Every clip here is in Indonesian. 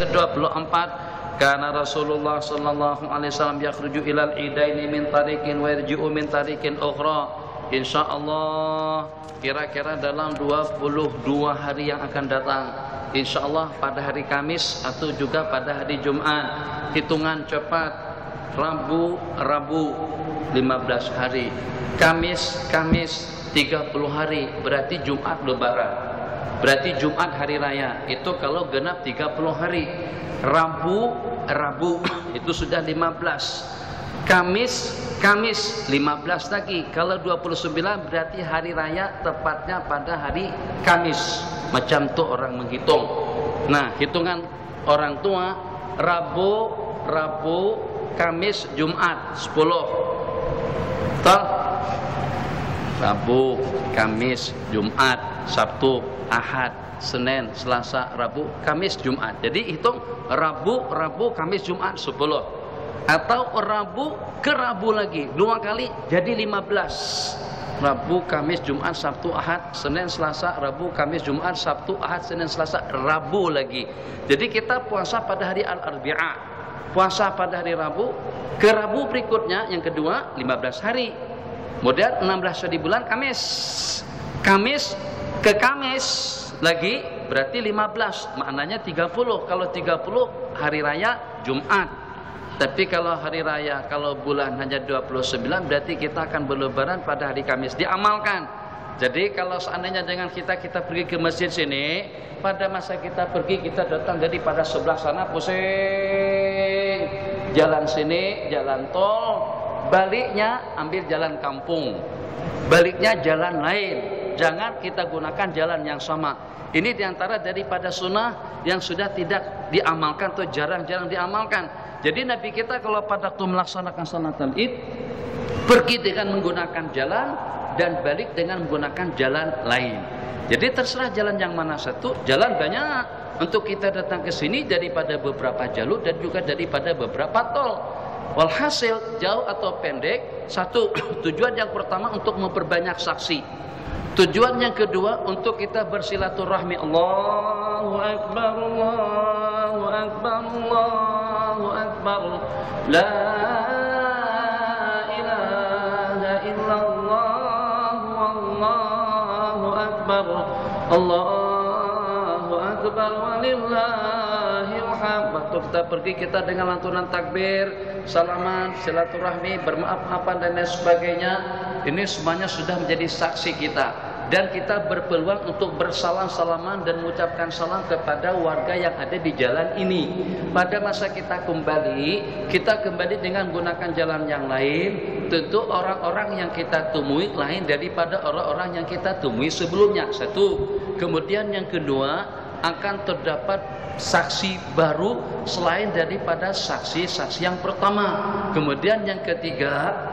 ke-24, karena Rasulullah sallallahu alaihi wasallam yakhruju ilal idaini min tariqin wa yarji'u min tariqin ukhra. Insyaallah kira-kira dalam 22 hari yang akan datang, insyaallah pada hari Kamis atau juga pada hari Jumat. Hitungan cepat, Rabu 15 hari, Kamis 30 hari, berarti Jumat Lebaran. Berarti Jumat hari raya itu kalau genap 30 hari. Rabu itu sudah 15. Kamis 15 lagi. Kalau 29 berarti hari raya tepatnya pada hari Kamis. Macam tuh orang menghitung. Nah, hitungan orang tua Rabu, Kamis, Jumat 10. Toh? Rabu, Kamis, Jumat, Sabtu, Ahad, Senin, Selasa, Rabu, Kamis, Jumat. Jadi hitung Rabu, Kamis, Jumat 10. Atau Rabu ke Rabu lagi 2 kali jadi 15. Rabu, Kamis, Jumat, Sabtu, Ahad, Senin, Selasa, Rabu, Kamis, Jumat, Sabtu, Ahad, Senin, Selasa, Rabu lagi. Jadi kita puasa pada hari Al-Arbi'a, puasa pada hari Rabu, ke Rabu berikutnya yang kedua 15 hari. Kemudian 16 hari bulan Kamis. Kamis ke Kamis lagi berarti 15, maknanya 30. Kalau 30 hari raya Jumat. Tapi kalau hari raya, kalau bulan hanya 29, berarti kita akan berlebaran pada hari Kamis. Diamalkan. Jadi kalau seandainya dengan kita pergi ke masjid sini, pada masa kita pergi kita datang dari pada sebelah sana pusing, jalan sini jalan tol, baliknya ambil jalan kampung, baliknya jalan lain. Jangan kita gunakan jalan yang sama. Ini diantara daripada sunnah yang sudah tidak diamalkan atau jarang-jarang diamalkan. Jadi Nabi kita kalau pada waktu melaksanakan salatul Id, pergi dengan menggunakan jalan dan balik dengan menggunakan jalan lain. Jadi terserah jalan yang mana satu. Jalan banyak untuk kita datang ke sini daripada beberapa jalur dan juga daripada beberapa tol. Walhasil jauh atau pendek, satu tujuan yang pertama untuk memperbanyak saksi. Tujuan yang kedua untuk kita bersilaturahmi. Allahu Akbar, Allahu Akbar, Allahu Akbar, la ilaha illallah, Allahu Akbar, Allahu Akbar, walillahil hamd. Waktu kita pergi kita dengan lantunan takbir, salaman, silaturahmi, bermaaf-maafan dan lain sebagainya. Ini semuanya sudah menjadi saksi kita. Dan kita berpeluang untuk bersalam-salaman dan mengucapkan salam kepada warga yang ada di jalan ini. Pada masa kita kembali dengan menggunakan jalan yang lain. Tentu orang-orang yang kita temui lain daripada orang-orang yang kita temui sebelumnya. Satu. Kemudian yang kedua, akan terdapat saksi baru selain daripada saksi-saksi yang pertama. Kemudian yang ketiga,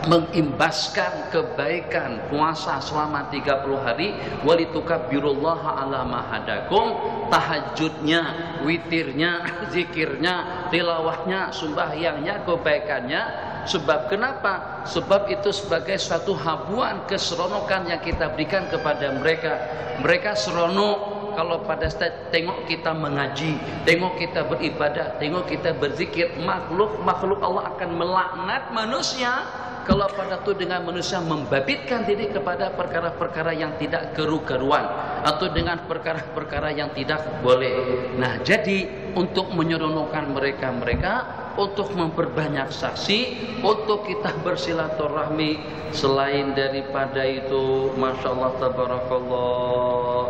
mengimbaskan kebaikan puasa selama 30 hari, walitukabbirullaha ala ma hadakum, tahajudnya, witirnya, zikirnya, tilawahnya, sembahyangnya, kebaikannya. Sebab kenapa? Sebab itu sebagai suatu habuan keseronokan yang kita berikan kepada mereka. Mereka seronok kalau pada saat tengok kita mengaji, tengok kita beribadah, tengok kita berzikir. Makhluk Allah akan melaknat manusia kalau pada itu dengan manusia membabitkan diri kepada perkara-perkara yang tidak keru-keruan atau dengan perkara-perkara yang tidak boleh. Nah, jadi untuk menyeronokkan mereka, untuk memperbanyak saksi, untuk kita bersilaturahmi, selain daripada itu, masya Allah tabarakallah,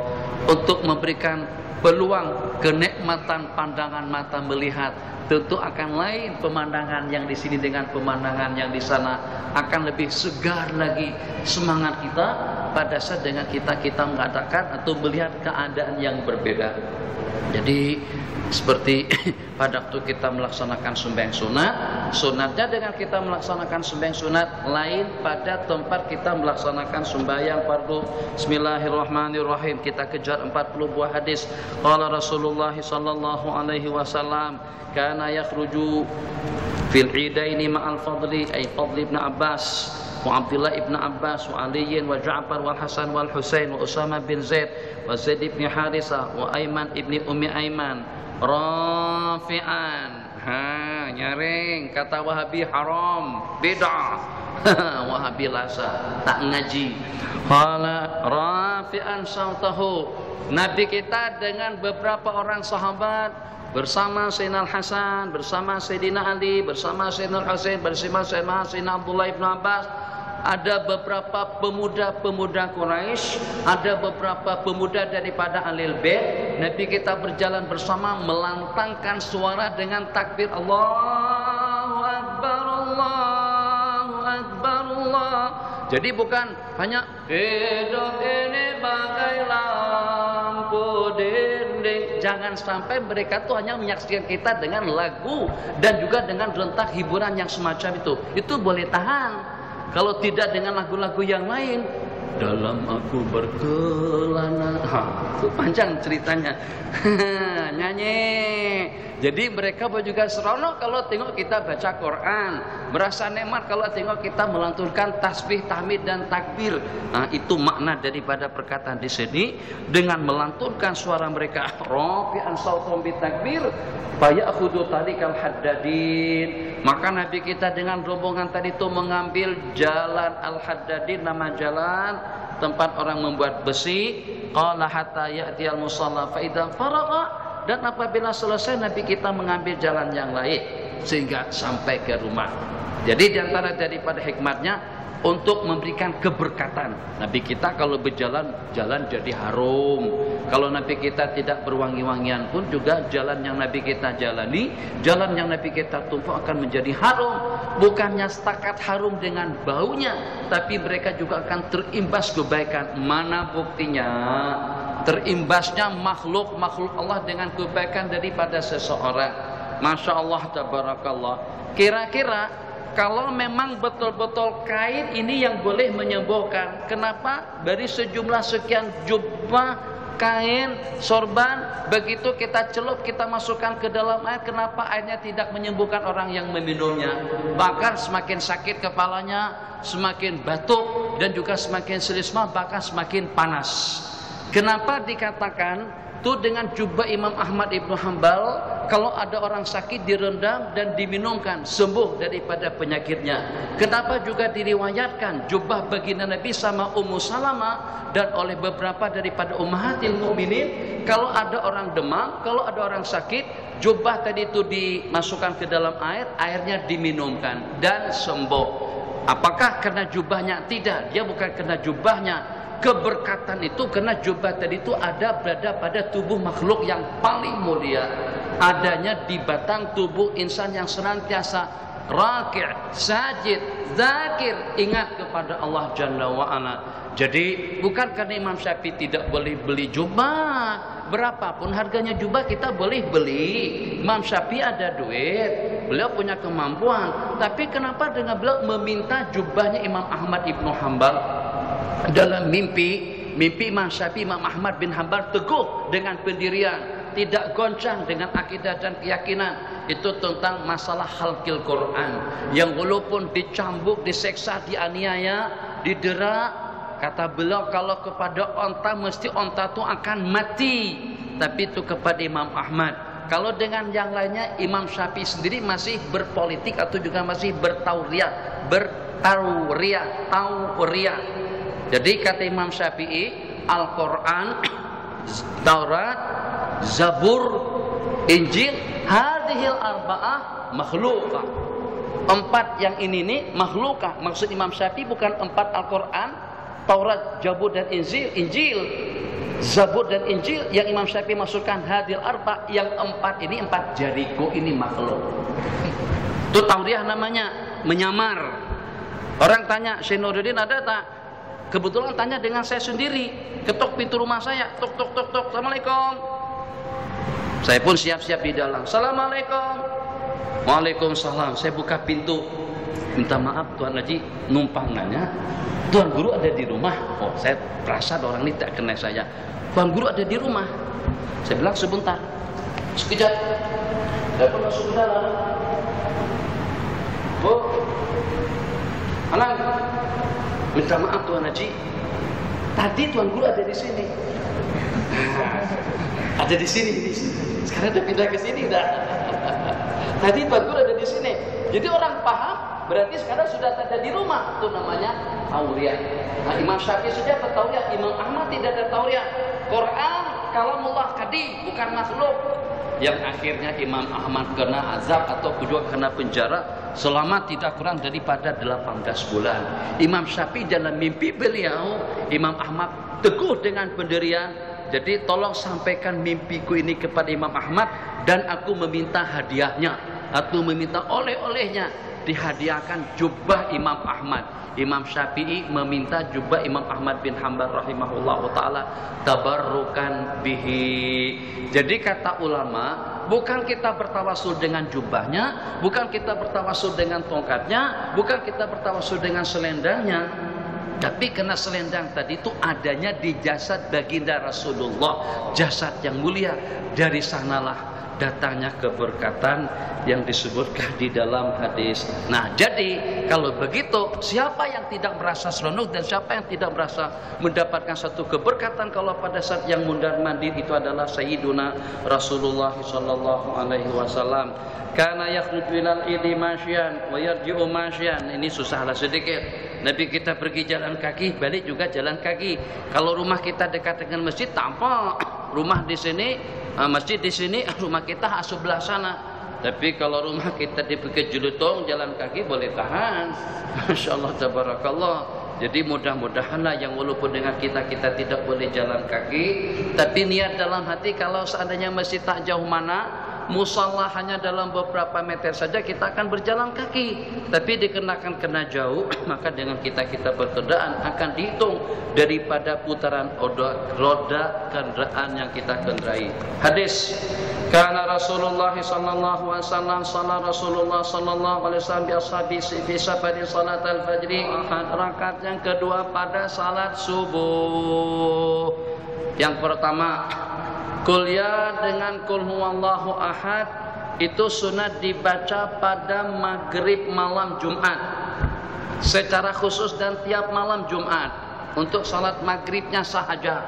untuk memberikan peluang kenikmatan pandangan mata melihat. Tentu akan lain pemandangan yang di sini dengan pemandangan yang di sana, akan lebih segar lagi semangat kita pada saat dengan kita mengadakan atau melihat keadaan yang berbeda. Jadi seperti pada waktu kita melaksanakan sembahyang sunat, sunatnya dengan kita melaksanakan sembahyang sunat lain pada tempat kita melaksanakan sembahyang fardu. Bismillahirrahmanirrahim. Kita kejar 40 buah hadis. Qala Rasulullah sallallahu alaihi wasallam, kana yakhruju fil idaini ma'al fadli, ay Fadli ibn Abbas wa Abdullah ibn Abbas wa Ali wa Ja'far wal Hasan wal Husain wa Usama bin Zaid wa Zaid ibn Harithah wa Aiman ibn Ummi Aiman rafi'an. Nyaring kata Wahabi haram, bid'ah. Wahabi lasa, tak ngaji. Qala rafi'an sautahu. Nabi kita dengan beberapa orang sahabat bersama Sayyidina Hasan, bersama Sayyidina Ali, bersama Sayyidina Husain, bersama Sayyidina Abdullah ibn Abbas. Ada beberapa pemuda-pemuda Quraisy, ada beberapa pemuda daripada Ahlul Bait. Nabi kita berjalan bersama melantangkan suara dengan takbir Allahu Akbar, Allahu Akbar, Allah. Jadi bukan hanya hidup ini bagai lampu dinding. Jangan sampai mereka tuh hanya menyaksikan kita dengan lagu dan juga dengan rentak hiburan yang semacam itu. Itu boleh tahan. Kalau tidak dengan lagu-lagu yang lain, dalam aku berkelana, itu panjang ceritanya. Nyanyi. Jadi mereka juga seronok kalau tengok kita baca Quran, merasa nikmat kalau tengok kita melantunkan tasbih, tahmid dan takbir. Itu makna daripada perkataan di sini. Dengan melantunkan suara mereka, rafi'an sautum bitakbir, faya'khudhu tariqal haddadin. Maka Nabi kita dengan rombongan tadi itu mengambil jalan Al-Haddadin, nama jalan tempat orang membuat besi. Qala hatta ya'tiyal musalla fa idza faragha. Dan apabila selesai Nabi kita mengambil jalan yang lain sehingga sampai ke rumah. Jadi diantara daripada hikmatnya untuk memberikan keberkatan. Nabi kita kalau berjalan, jalan jadi harum. Kalau Nabi kita tidak berwangi-wangian pun juga jalan yang Nabi kita jalani, jalan yang Nabi kita tumpuh akan menjadi harum. Bukannya setakat harum dengan baunya, tapi mereka juga akan terimbas kebaikan. Mana buktinya? Terimbasnya makhluk Allah dengan kebaikan daripada seseorang. Masya Allah, tabarakallah. Kira-kira kalau memang betul-betul kain ini yang boleh menyembuhkan, kenapa dari sejumlah sekian jubah kain sorban begitu kita celup, kita masukkan ke dalam air, kenapa airnya tidak menyembuhkan orang yang meminumnya? Bahkan semakin sakit kepalanya, semakin batuk dan juga semakin selisma, bahkan semakin panas. Kenapa dikatakan tuh dengan jubah Imam Ahmad Ibn Hanbal, kalau ada orang sakit direndam dan diminumkan sembuh daripada penyakitnya. Kenapa juga diriwayatkan jubah baginda Nabi sama Ummu Salamah dan oleh beberapa daripada ummahatil mukminin, kalau ada orang demam, kalau ada orang sakit, jubah tadi itu dimasukkan ke dalam air, airnya diminumkan dan sembuh. Apakah karena jubahnya? Tidak, dia bukan karena jubahnya. Keberkatan itu karena jubah tadi itu berada pada tubuh makhluk yang paling mulia, adanya di batang tubuh insan yang senantiasa raki', sajid, zakir, ingat kepada Allah Jalla wa'ala. Jadi bukan karena Imam Syafi'i tidak boleh beli jubah, berapapun harganya jubah kita boleh beli. Imam Syafi'i ada duit, beliau punya kemampuan, tapi kenapa dengan beliau meminta jubahnya Imam Ahmad Ibn Hanbal? Dalam mimpi Imam Syafi'i, Imam Ahmad bin Hanbal teguh dengan pendirian, tidak goncang dengan akidah dan keyakinan. Itu tentang masalah khalqil Quran, yang walaupun dicambuk, diseksa, dianiaya, didera, kata beliau kalau kepada onta mesti onta itu akan mati. Tapi itu kepada Imam Ahmad. Kalau dengan yang lainnya Imam Syafi'i sendiri masih berpolitik atau juga masih bertauriah. Jadi kata Imam Syafi'i, Al-Quran, Taurat, Zabur, Injil, hadhil arba'ah makhlukah. 4 yang ini nih makhlukah. Maksud Imam Syafi'i bukan 4 Al-Quran, Taurat, Zabur dan Injil. Zabur dan Injil yang Imam Syafi'i masukkan hadhil arba', yang 4 ini 4 Jericho ini makhluk. Itu tauriah namanya, menyamar. Orang tanya, Syekh Nuruddin ada tak? Kebetulan tanya dengan saya sendiri, ketok pintu rumah saya, tok tok tok tok, assalamualaikum. Saya pun siap-siap di dalam, assalamualaikum. Waalaikumsalam. Saya buka pintu, minta maaf Tuan Haji, numpang nanya, Tuan Guru ada di rumah? Oh, saya perasa orang ini tak kenal saya. Tuan Guru ada di rumah? Saya bilang sebentar, sekejap. Saya pun masuk ke dalam. Bu, Alang, minta maaf Tuan Haji, tadi Tuan Guru ada di sini. Ada di sini. Sekarang udah pindah ke sini udah. Tadi Pak Guru ada di sini. Jadi orang paham berarti sekarang sudah ada di rumah. Itu namanya tauriah. Nah, Imam Syafi'i saja bertauriah, Imam Ahmad tidak ada tauriah. Quran kalamullah kadim, bukan makhluk. Yang akhirnya Imam Ahmad kena azab atau kedua kena penjara selama tidak kurang daripada 18 bulan. Imam Syafi'i dalam mimpi beliau, Imam Ahmad teguh dengan pendirian. Jadi tolong sampaikan mimpiku ini kepada Imam Ahmad dan aku meminta hadiahnya atau meminta oleh-olehnya. Dihadiahkan jubah Imam Ahmad. Imam Syafi'i meminta jubah Imam Ahmad bin Hanbal rahimahullah ta'ala tabarrukan bihi. Jadi kata ulama, bukan kita bertawasul dengan jubahnya, bukan kita bertawasul dengan tongkatnya, bukan kita bertawasul dengan selendangnya, tapi karena selendang tadi itu adanya di jasad baginda Rasulullah, jasad yang mulia. Dari sanalah datangnya keberkatan yang disebutkan di dalam hadis. Nah, jadi kalau begitu, siapa yang tidak merasa seronok dan siapa yang tidak merasa mendapatkan satu keberkatan kalau pada saat yang mundar mandir itu adalah Sayyiduna Rasulullah sallallahu alaihi wasallam. Kana yakhruju ilal idi masyan wa yarji'u masyan. Ini susahlah sedikit. Nabi kita pergi jalan kaki, balik juga jalan kaki. Kalau rumah kita dekat dengan masjid, tampak rumah di sini, masjid di sini, rumah kita sebelah sana. Tapi kalau rumah kita di Bukit Jelutong, jalan kaki boleh tahan. Masya Allah, tabarakallah. Jadi mudah-mudahanlah yang walaupun dengan kita tidak boleh jalan kaki, tapi niat dalam hati kalau seandainya masjid tak jauh mana, musalla hanya dalam beberapa meter saja, kita akan berjalan kaki. Tapi dikenakan kena jauh, maka dengan kita berkendaan akan dihitung daripada putaran roda kendaraan yang kita kendarai. Hadis, karena Rasulullah sallallahu alaihi wasallam, salat Rasulullah sallallahu alaihi wasallam bi ashabi fi safari salat al-fajri, rakaat yang kedua pada salat subuh. Yang pertama, kuliah dengan kul huwallahu ahad itu sunat dibaca pada maghrib malam Jumat secara khusus dan tiap malam Jumat. Untuk salat maghribnya sahaja.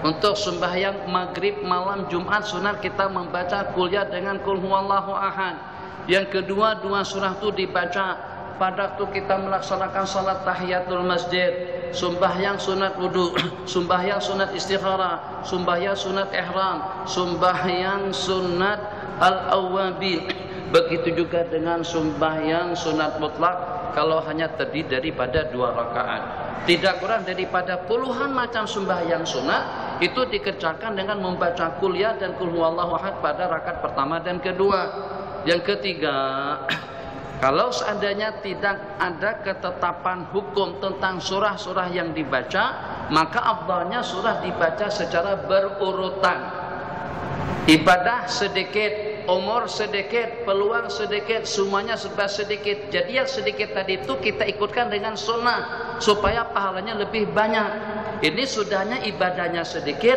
Untuk sembahyang maghrib malam Jumat sunat kita membaca kuliah dengan kul huwallahu ahad. Yang kedua, dua surah itu dibaca pada waktu kita melaksanakan salat tahiyatul masjid, sembahyang sunat wudu, sembahyang sunat istikharah, sembahyang sunat ihram, sembahyang sunat al-awwabin. Begitu juga dengan sembahyang sunat mutlak kalau hanya terdiri daripada 2 rakaat. Tidak kurang daripada puluhan macam sembahyang sunat itu dikerjakan dengan membaca kuliah dan kul huwallahu ahad pada rakaat pertama dan kedua. Yang ketiga, kalau seandainya tidak ada ketetapan hukum tentang surah-surah yang dibaca, maka afdalnya surah dibaca secara berurutan. Ibadah sedikit, umur sedikit, peluang sedikit, semuanya serba sedikit. Jadi yang sedikit tadi itu kita ikutkan dengan sunnah supaya pahalanya lebih banyak. Ini sudahnya ibadahnya sedikit,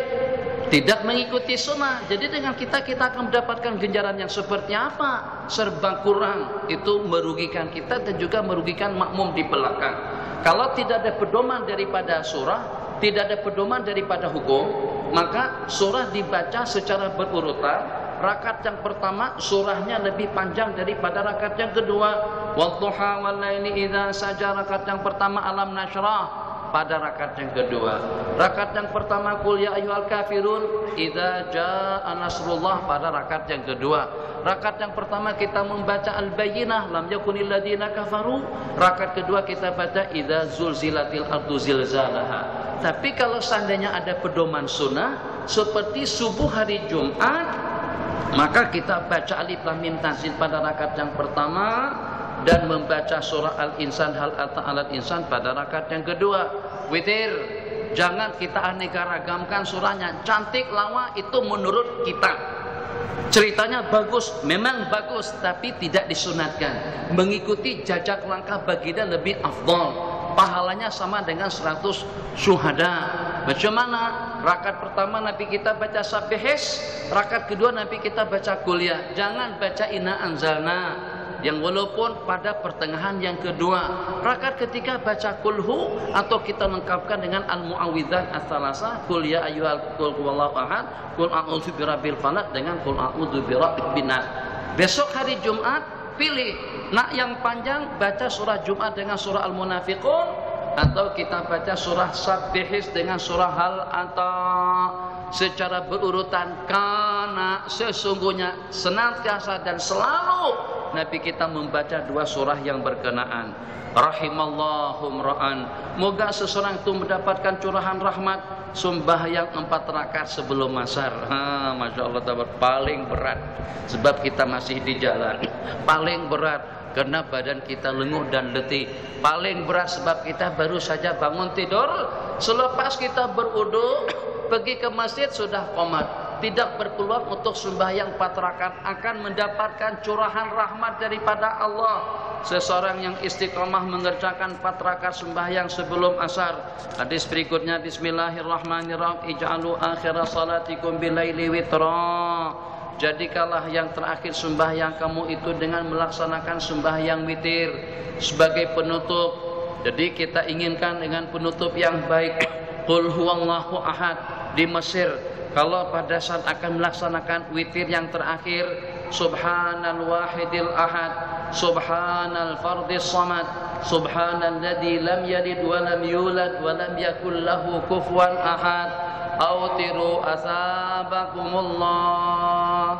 tidak mengikuti sunnah. Jadi dengan kita akan mendapatkan ganjaran yang seperti apa? Serba kurang. Itu merugikan kita dan juga merugikan makmum di belakang. Kalau tidak ada pedoman daripada surah, tidak ada pedoman daripada hukum, maka surah dibaca secara berurutan. Rakaat yang pertama surahnya lebih panjang daripada rakaat yang kedua. Wadduha wal-laili idza saja, rakaat yang pertama alam nasyrah pada rakaat yang kedua. Rakaat yang pertama qul ya ayyuhal kafirun idza jaa nasrullah pada rakaat yang kedua. Rakaat yang pertama kita membaca al-bayyinah lam yakunil ladzina kafaru. Rakaat kedua kita baca idza zulzilatil ardu zilzalaha. Tapi kalau seandainya ada pedoman sunnah seperti subuh hari Jumat, maka kita baca alif lam mim tanzil pada rakaat yang pertama dan membaca surah Al-Insan hal ata alal insan pada rakaat yang kedua. Witir, jangan kita aneka ragamkan surahnya. Cantik lawa itu menurut kita. Ceritanya bagus, memang bagus, tapi tidak disunatkan. Mengikuti jajak langkah baginda lebih afdal. Pahalanya sama dengan 100 syuhada. Macam mana? Rakaat pertama Nabi kita baca Sabihis, rakaat kedua Nabi kita baca kuliah. Jangan baca Inna Anzalna. yang walaupun pada pertengahan yang kedua. Rakaat ketika baca kulhu atau kita lengkapkan dengan al-mu'awwidzat as-salasa, qul ya ayyuhal qul huwallahu ahad, qul a'udzu birabbil falaq dengan qul a'udzu birabbin nas. Besok hari Jumat pilih nak yang panjang baca surah Jumat dengan surah Al-Munafiqun, atau kita baca surah Sabbihis dengan surah Hal Ata secara berurutan, karena sesungguhnya senantiasa dan selalu Nabi kita membaca dua surah yang berkenaan. Rahimallahu mra'an, moga seseorang itu mendapatkan curahan rahmat sembahyang 4 rakaat sebelum asar. Masya Allah, paling berat sebab kita masih di jalan, paling berat karena badan kita lenguh dan letih, paling berat sebab kita baru saja bangun tidur, selepas kita berwudu pergi ke masjid sudah qomat, tidak berpeluang untuk sembahyang 4 rakaat, akan mendapatkan curahan rahmat daripada Allah. Seseorang yang istiqamah mengerjakan 4 rakaat sembahyang sebelum asar. Hadis berikutnya, bismillahirrahmanirrahim, ij'alu akhira salatikum bilaili witra. Jadikanlah yang terakhir sembahyang kamu itu dengan melaksanakan sembahyang witir sebagai penutup. Jadi kita inginkan dengan penutup yang baik. Qul huwallahu ahad di Mesir, kalau pada saat akan melaksanakan witir yang terakhir, subhanal wahidil ahad, subhanal fardis samad, subhanalladzi lam yalid wa lam yulad wa lam yakul lahu kufuwan ahad, autiru asabakumullah.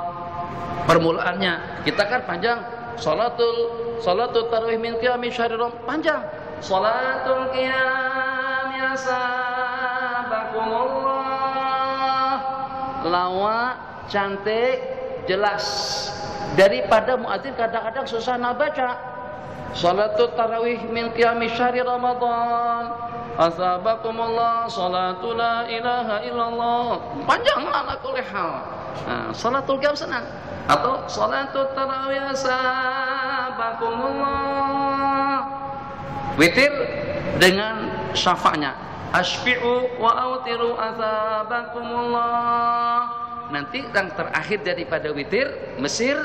Permulaannya kita kan panjang, salatul tarawih min qiyami syahri panjang, salatul qiyam asabakumullah, lawa, cantik, jelas. Daripada muadzin kadang-kadang susah nak baca. Salatul tarawih min qiyami syahri Ramadan, asabakumullah, salatu la ilaha illallah. Panjang ala kulli hal. Salatul qiyam senang. Atau salatul tarawih asabakumullah. Witir dengan syafa'nya. Asfi'u wa autiru asabakumullah. Nanti yang terakhir daripada witir Mesir,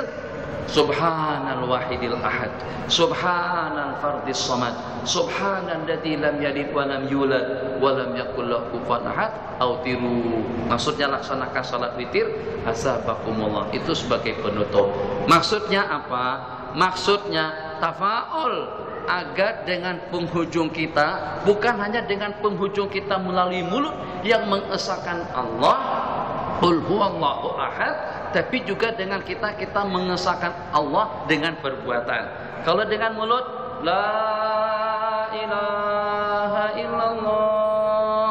subhanal wahidil ahad, subhanal fardis samad, subhanalladzi lam yalid wa lam yulad wa lam yakul lahu kufuwan ahad, autiru. Maksudnya laksanakan salat witir hasabakumullah, itu sebagai penutup. Maksudnya apa? Maksudnya tafaul, agar dengan penghujung kita, bukan hanya dengan penghujung kita melalui mulut yang mengesahkan Allah qul huwallahu ahad, tapi juga dengan kita mengesahkan Allah dengan perbuatan. Kalau dengan mulut la ilaha illallah,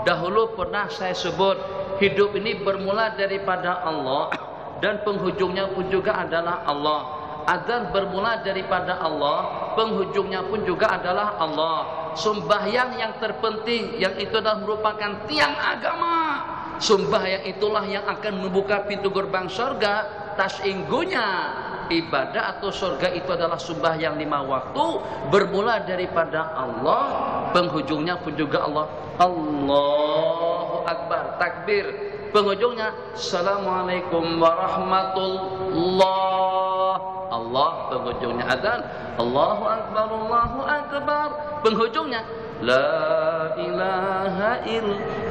dahulu pernah saya sebut, hidup ini bermula daripada Allah dan penghujungnya pun juga adalah Allah. Adzan bermula daripada Allah, penghujungnya pun juga adalah Allah. Sembahyang yang terpenting, yang itu adalah merupakan tiang agama, sembahyang itulah yang akan membuka pintu gerbang surga. Tasinggunya ibadah atau surga itu adalah sembahyang 5 waktu, bermula daripada Allah, penghujungnya pun juga Allah. Allahu Akbar, takbir, penghujungnya Assalamualaikum warahmatullah. Allah, penghujungnya adzan, Allahu Akbar, Allahu Akbar, penghujungnya la ilaha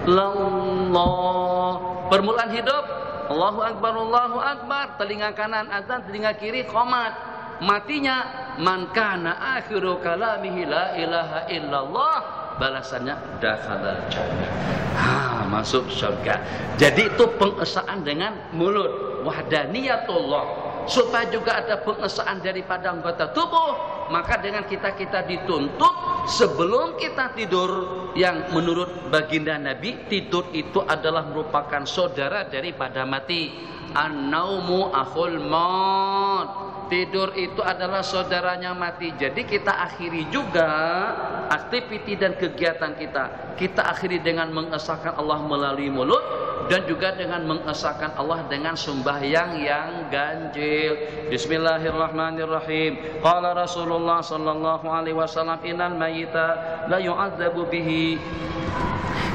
illallah. Permulaan hidup Allahu Akbar, Allahu Akbar, telinga kanan adzan, telinga kiri qomat. Matinya man kana akhiru kalamihi la ilaha illallah, balasannya dakhalal jannah, masuk surga. Jadi itu pengesaan dengan mulut, wahdaniyatullah. Supaya juga ada pengesaan daripada anggota tubuh, maka dengan kita dituntut sebelum kita tidur, yang menurut baginda Nabi, tidur itu adalah merupakan saudara daripada mati. An-naumu akhul maut, tidur itu adalah saudaranya mati. Jadi kita akhiri juga aktiviti dan kegiatan kita akhiri dengan mengesahkan Allah melalui mulut, dan juga dengan mengesahkan Allah dengan sembahyang yang ganjil. Bismillahirrahmanirrahim. Qala Rasulullah sallallahu alaihi wasallam, innal mayyita la yu'adzabu bihi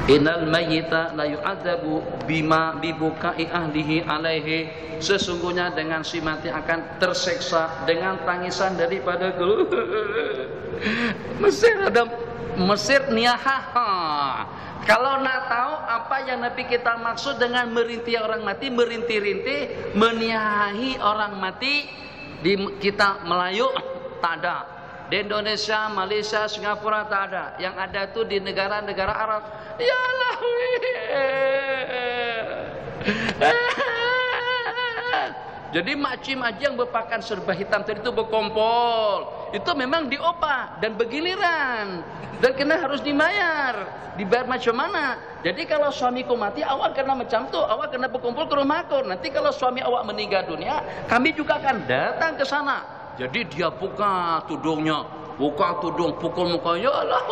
Innal mayyita la yu'adzabu bima bibukai ahlihi alaihi. Sesungguhnya dengan si mati akan terseksa dengan tangisan daripada Mesir ada Mesir niyaha. Kalau nak tahu apa yang Nabi kita maksud dengan merintih orang mati, merintih-rintih, meniahi orang mati di kita Melayu tak ada. Di Indonesia, Malaysia, Singapura tak ada. Yang ada itu di negara-negara Arab. Ya Allah. Jadi makcim aja yang berpakaian serba hitam tadi itu berkumpul. Itu memang diopah dan bergiliran. Dan kena harus dibayar. Dibayar macam mana? Jadi kalau suamiku mati, awak kena macam tu. Awak kena berkumpul ke rumahku. Nanti kalau suami awak meninggal dunia, kami juga akan datang ke sana. Jadi dia buka tudungnya, buka tudung, pukul muka, ya Allah.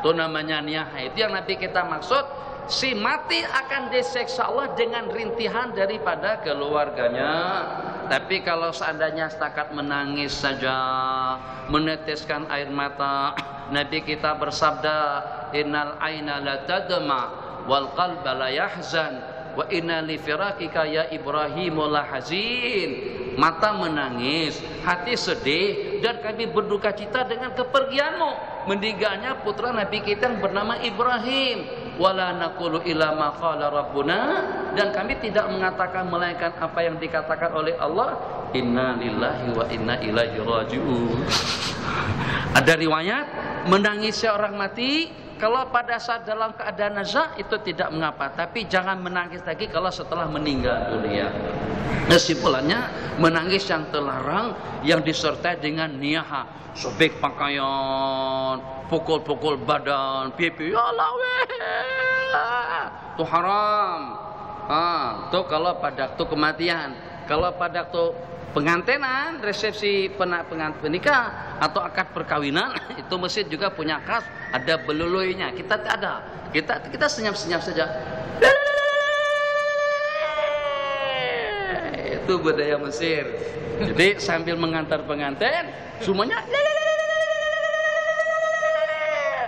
Itu namanya niyah. Itu yang nanti kita maksud. Si mati akan diseksa Allah dengan rintihan daripada keluarganya. Tapi kalau seandainya setakat menangis saja, meneteskan air mata, Nabi kita bersabda, innal aina la tadma wal qalba la yahzan wa inna li firakika ya Ibrahim la hazin. Mata menangis, hati sedih, dan kami berduka cita dengan kepergianmu, meninggalnya putra Nabi kita yang bernama Ibrahim. Wala naqulu illa ma qala rabbuna, dan kami tidak mengatakan melainkan apa yang dikatakan oleh Allah, inna lillahi wa inna ilaihi raji'un. Ada riwayat menangisnya orang mati kalau pada saat dalam keadaan nazar itu tidak mengapa, tapi jangan menangis lagi kalau setelah meninggal dunia. Kesimpulannya, menangis yang terlarang yang disertai dengan niyaha, sobek pakaian, pukul-pukul badan, pipi, ya Allah, itu haram. Itu kalau pada waktu kematian. Kalau pada waktu pengantenan, resepsi penikah atau akad perkawinan, itu masjid juga punya khas, ada beluluinya. Kita tak ada. Kita senyap-senyap saja. Itu budaya Mesir. Jadi sambil mengantar pengantin, semuanya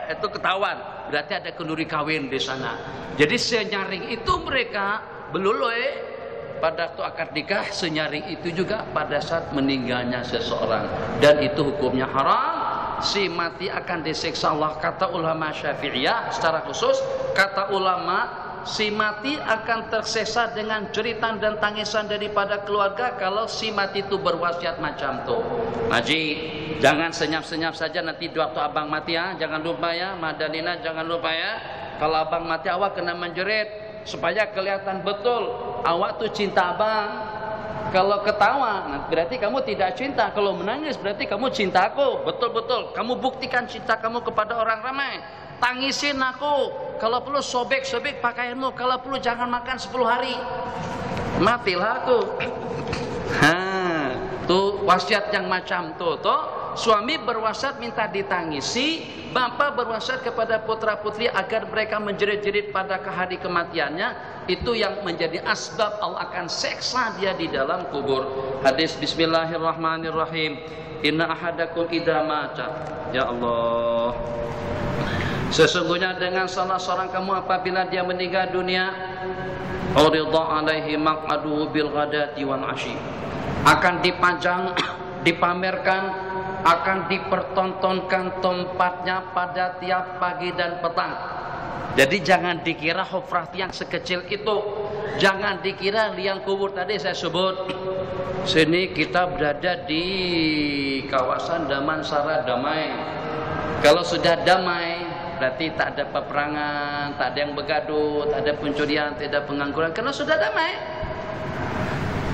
itu ketahuan. Berarti ada kenduri kawin di sana. Jadi senyaring itu mereka beluloi pada waktu akad nikah, senyaring itu juga pada saat meninggalnya seseorang, dan itu hukumnya haram. Si mati akan disiksa Allah. Kata ulama Syafi'iyah secara khusus, kata ulama, si mati akan tersiksa dengan jeritan dan tangisan daripada keluarga kalau si mati itu berwasiat macam tuh. Haji, jangan senyap-senyap saja nanti di waktu abang mati ya. Jangan lupa ya, Madalina jangan lupa ya. Kalau abang mati awak kena menjerit supaya kelihatan betul awak tuh cinta abang. Kalau ketawa berarti kamu tidak cinta. Kalau menangis berarti kamu cinta aku. Betul-betul kamu buktikan cinta kamu kepada orang ramai. Tangisin aku. Kalau perlu sobek-sobek pakaianmu. Kalau perlu jangan makan 10 hari. Matilah aku. Tuh wasiat yang macam tuh. Suami berwasiat minta ditangisi, bapak berwasiat kepada putra-putri agar mereka menjerit-jerit pada hari kematiannya. Itu yang menjadi asbab Allah akan seksa dia di dalam kubur. Hadis Bismillahirrahmanirrahim. Inna ahadakum idza mata. Ya Allah. Sesungguhnya dengan salah seorang kamu apabila dia meninggal dunia, urida alaihi maq'aduhu bil ghadati wal 'ashi. Akan dipajang, dipamerkan, akan dipertontonkan tempatnya pada tiap pagi dan petang. Jadi jangan dikira hufrah yang sekecil itu. Jangan dikira liang kubur tadi saya sebut. Sini kita berada di kawasan Damansara damai. Kalau sudah damai berarti tak ada peperangan, tak ada yang bergaduh, tak ada pencurian, tak ada pengangguran, karena sudah damai.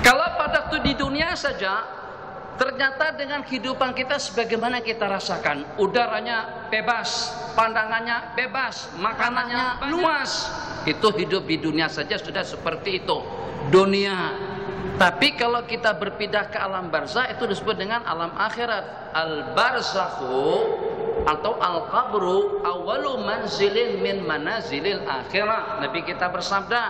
Kalau pada waktu di dunia saja, ternyata dengan kehidupan kita sebagaimana kita rasakan, udaranya bebas, pandangannya bebas, makanannya luas, itu hidup di dunia saja sudah seperti itu dunia. Tapi kalau kita berpindah ke alam barzakh, itu disebut dengan alam akhirat. Al-barzakhu atau al-qabru awalu manzilin min manazilil akhirah. Nabi kita bersabda,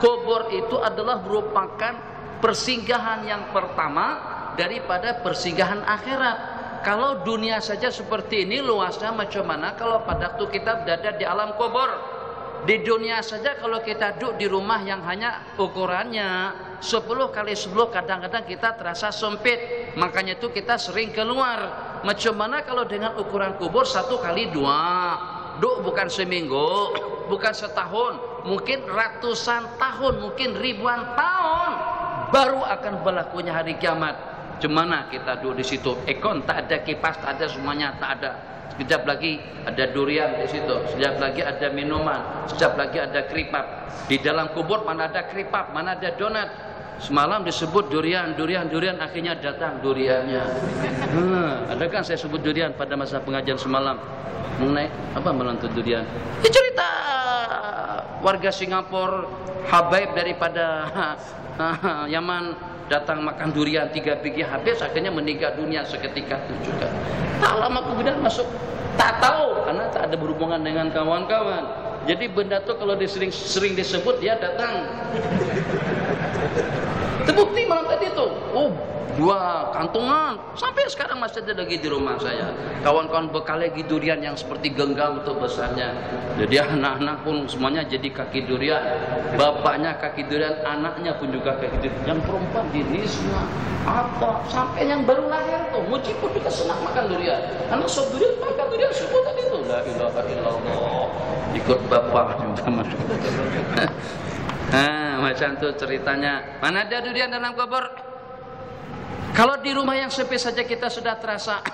kubur itu adalah merupakan persinggahan yang pertama daripada persinggahan akhirat. kalau dunia saja seperti ini luasnya, macam mana kalau pada waktu kita berada di alam kubur? Di dunia saja kalau kita duduk di rumah yang hanya ukurannya 10 kali 10, kadang-kadang kita terasa sempit. Makanya itu kita sering keluar. Macam mana kalau dengan ukuran kubur 1 kali 2? Duduk bukan seminggu, bukan setahun, mungkin ratusan tahun, mungkin ribuan tahun baru akan berlakunya hari kiamat. Cemana kita duduk di situ? Ekon tak ada, kipas tak ada, semuanya tak ada. Sekejap lagi ada durian di situ, sekejap lagi ada minuman, sekejap lagi ada keripap. Di dalam kubur mana ada keripap, mana ada donat. Semalam disebut durian, akhirnya datang duriannya. Ada kan saya sebut durian pada masa pengajian semalam mengenai apa menuntut durian. Ini cerita warga Singapura, habaib daripada Yaman, datang makan durian 3 biji habis, akhirnya meninggal dunia seketika itu juga. Tak lama kemudian masuk, tak tahu karena tak ada berhubungan dengan kawan-kawan. Jadi benda itu kalau sering disebut dia datang. Terbukti malam tadi itu. Oh, 2 kantungan. Sampai sekarang masih ada lagi di rumah saya. Kawan-kawan bekal lagi durian yang seperti genggam itu besarnya. Jadi anak-anak pun semuanya jadi kaki durian. Bapaknya kaki durian, anaknya pun juga kaki durian. Yang perempuan diri semua. Apa? Sampai yang baru lahir tuh, Muji pun juga senang makan durian. Anak sop durian makan durian semua tadi itu. La ilaha illallah. Ikut bapak juga masuk. Macam tu ceritanya. Mana ada durian dalam kubur? Kalau di rumah yang sempit saja kita sudah terasa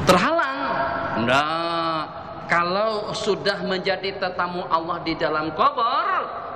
terhalang. Nah, kalau sudah menjadi tetamu Allah di dalam kubur,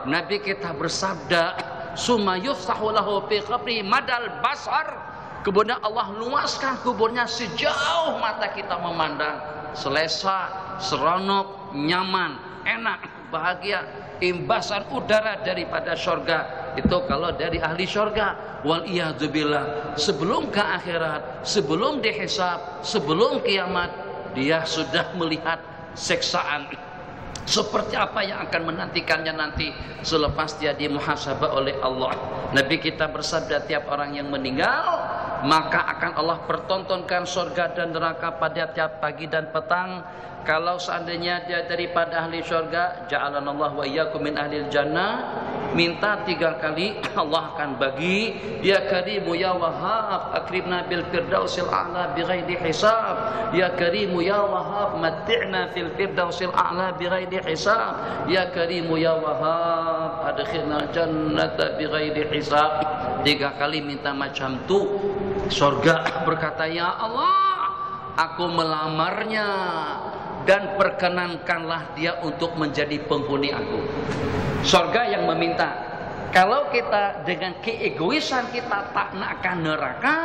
Nabi kita bersabda, "Summa yufsahu lahu fi qabri madal basar." Kemudian Allah luaskan kuburnya sejauh mata kita memandang. Selesa, seronok, nyaman, enak, bahagia, imbasan udara daripada syurga. Itu kalau dari ahli syurga. Wal iyadzubillah, sebelum ke akhirat, sebelum dihisab, sebelum kiamat, dia sudah melihat siksaan seperti apa yang akan menantikannya nanti selepas dia dimuhasabah oleh Allah. Nabi kita bersabda, tiap orang yang meninggal maka akan Allah pertontonkan surga dan neraka pada tiap pagi dan petang. Kalau seandainya dia daripada ahli syurga, ja'alanallahu wa iyyakum min ahlil jannah, minta 3 kali Allah akan bagi. Ya Karimu ya Wahhab, akribna bil firdausil a'la bighairi hisab. Ya Karimu ya Wahhab, matti'na fil firdausil a'la bighairi hisab. Ya Karimu ya Wahhab, adkhilna jannata bighairi hisab. 3 kali minta macam tu. Surga berkata, ya Allah, aku melamarnya dan perkenankanlah dia untuk menjadi penghuni aku. Surga yang meminta. Kalau kita dengan keegoisan kita tak nakkan neraka,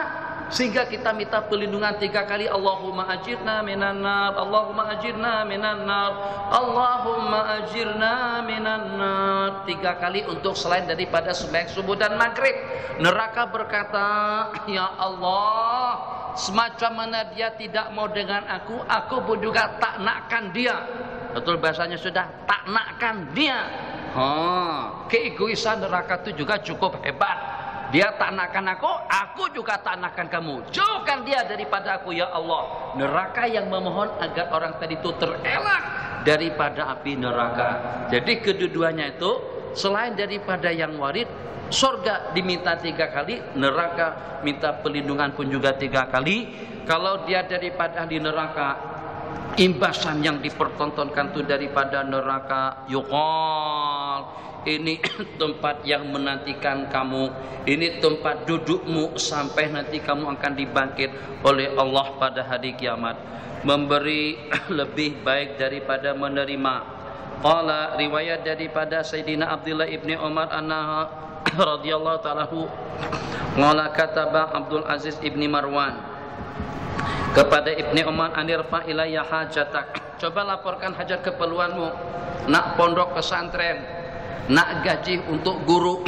sehingga kita minta perlindungan 3 kali, Allahumma ajirna minan nar, Allahumma ajirna minan nar, Allahumma ajirna minan nar, 3 kali untuk selain daripada sembahyang subuh dan maghrib. Neraka berkata, ya Allah, semacam mana dia tidak mau dengan aku pun juga tak nakkan dia. Betul bahasanya sudah, tak nakkan dia. Keegoisan neraka itu juga cukup hebat. Dia tak nakkan aku juga tak nakkan kamu. Jauhkan dia daripada aku ya Allah. Neraka yang memohon agar orang tadi itu terelak daripada api neraka. Jadi kedua-duanya itu selain daripada yang warid, surga diminta 3 kali, neraka minta perlindungan pun juga 3 kali. Kalau dia daripada ahli neraka, imbasan yang dipertontonkan itu daripada neraka, yuqal, ini tempat yang menantikan kamu, ini tempat dudukmu sampai nanti kamu akan dibangkit oleh Allah pada hari kiamat. Memberi lebih baik daripada menerima. Qala, riwayat daripada Sayyidina Abdullah ibni Umar anha radhiyallahu ta'ala anhu, qala kataba Abdul Aziz ibni Marwan kepada Ibni Umar, anirfa ilayya hajatak, coba laporkan hajat keperluanmu. Nak pondok pesantren, nak gaji untuk guru,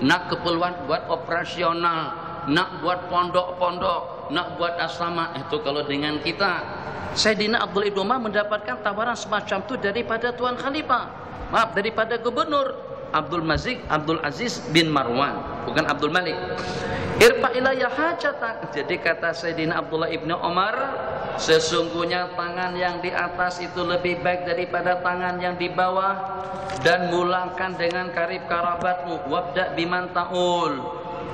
nak keperluan buat operasional, nak buat pondok-pondok, nak buat asrama. Itu kalau dengan kita. Sayyidina Abdul Ibn Umar mendapatkan tawaran semacam itu daripada Tuan Khalifah, maaf, daripada gubernur. Abdul Aziz bin Marwan, bukan Abdul Malik. Irfa ilayya hajatak. Jadi kata Sayyidina Abdullah ibnu Umar, sesungguhnya tangan yang di atas itu lebih baik daripada tangan yang di bawah, dan mulakan dengan karib karabatmu. Wabda biman ta'ul,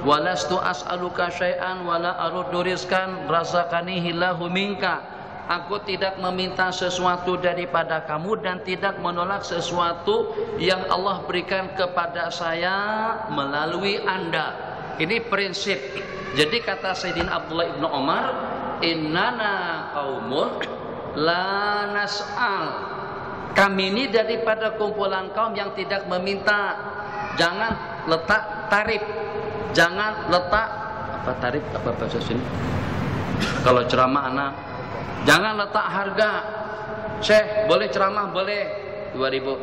walastu as'aluka syai'an wala aruddu rizqan razaqanihi lahu minka. Aku tidak meminta sesuatu daripada kamu dan tidak menolak sesuatu yang Allah berikan kepada saya melalui Anda. Ini prinsip. Jadi kata Sayyidina Abdullah ibnu Umar, innana qaumun la nas'al. Kami ini daripada kumpulan kaum yang tidak meminta. Jangan letak tarif. Jangan letak apa tarif, apa bahasa sini? Kalau ceramah anak, jangan letak harga. Syekh, boleh ceramah? Boleh. 2.000.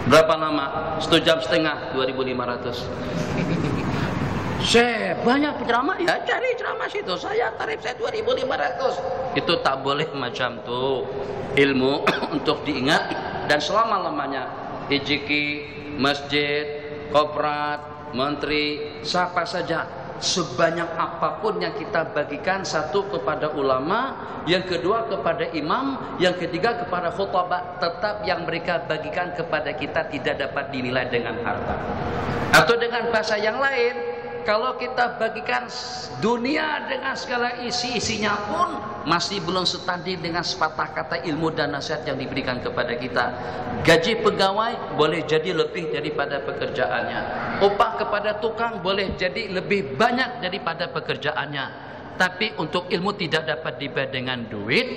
Berapa lama? 1 jam setengah, 2.500. Syekh, banyak ceramah ya, cari ceramah situ. Saya tarif saya 2.500. Itu tak boleh macam tuh. Ilmu untuk diingat dan selama-lamanya. Hijiki, masjid, koprat, menteri, siapa saja, sebanyak apapun yang kita bagikan, satu kepada ulama, yang kedua kepada imam, yang ketiga kepada khutbah, tetap yang mereka bagikan kepada kita tidak dapat dinilai dengan harta. Atau dengan bahasa yang lain, kalau kita bagikan dunia dengan segala isi-isinya pun masih belum setanding dengan sepatah kata ilmu dan nasihat yang diberikan kepada kita. Gaji pegawai boleh jadi lebih daripada pekerjaannya. Upah kepada tukang boleh jadi lebih banyak daripada pekerjaannya. Tapi untuk ilmu tidak dapat dibayar dengan duit,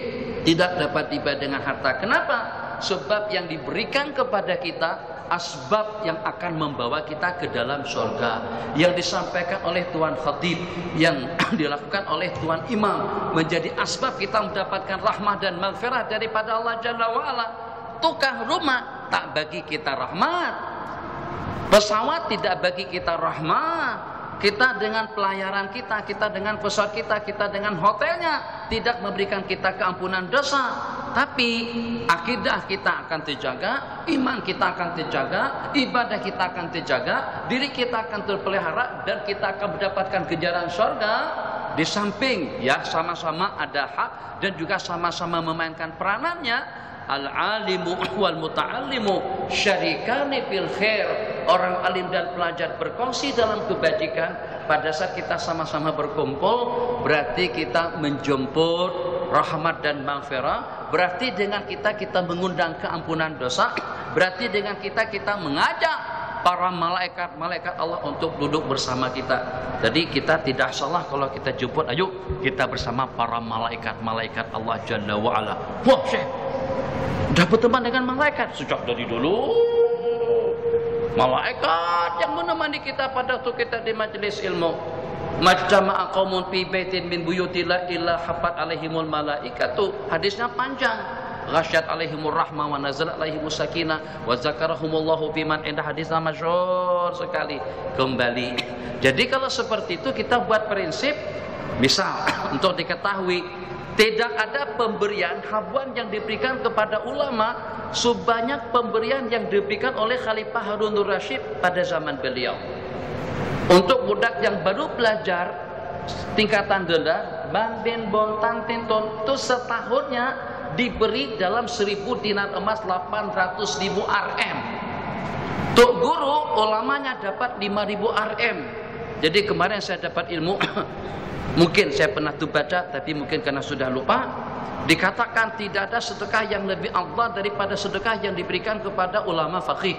tidak dapat dibayar dengan harta. Kenapa? Sebab yang diberikan kepada kita asbab yang akan membawa kita ke dalam surga, yang disampaikan oleh Tuan Khatib, yang dilakukan oleh Tuan Imam, menjadi asbab kita mendapatkan rahmah dan maghfirah daripada Allah Jalla wa'ala. Tukang rumah tak bagi kita rahmat, pesawat tidak bagi kita rahmat. Kita dengan pelayaran kita, kita dengan pesawat kita, kita dengan hotelnya tidak memberikan kita keampunan dosa. Tapi akidah kita akan terjaga, iman kita akan terjaga, ibadah kita akan terjaga, diri kita akan terpelihara, dan kita akan mendapatkan kejaran surga. Di samping ya sama-sama ada hak dan juga sama-sama memainkan peranannya. Al-alimu wal muta'allimu syarikani fil khair. Orang alim dan pelajar berkongsi dalam kebajikan. Pada saat kita sama-sama berkumpul, berarti kita menjemput rahmat dan maghfirah. Berarti dengan kita mengundang keampunan dosa. Berarti dengan kita mengajak para malaikat-malaikat Allah untuk duduk bersama kita. Jadi kita tidak salah kalau kita jemput, ayo kita bersama para malaikat-malaikat Allah Jalla wa'ala. Wah, Syekh, udah berteman dengan malaikat sejak dari dulu. Malaikat yang menemani kita pada waktu kita di majelis ilmu. Majtama'a qaumun fi baitin min buyutillah illa hafat alaihimul malaikatu. Hadisnya panjang. Ghasyat alaihimur rahmah wa nazalat alaihimus sakinah wa zakarahumullahu biman indah. Hadisnya masyhur sekali. Kembali. Jadi kalau seperti itu kita buat prinsip, misal untuk diketahui, tidak ada pemberian habuan yang diberikan kepada ulama sebanyak pemberian yang diberikan oleh Khalifah Harunur Rasyid pada zaman beliau. Untuk budak yang baru belajar tingkatan rendah, ban bin bontan tinton, itu setahunnya diberi dalam 1.000 dinar emas 800.000 RM. Untuk guru ulamanya dapat 5.000 RM. Jadi kemarin saya dapat ilmu mungkin saya pernah tuh baca, tapi mungkin karena sudah lupa. Dikatakan tidak ada sedekah yang lebih afdal daripada sedekah yang diberikan kepada ulama faqih,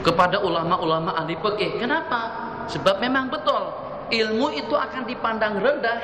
kepada ulama-ulama ahli fikih. Kenapa? Sebab memang betul ilmu itu akan dipandang rendah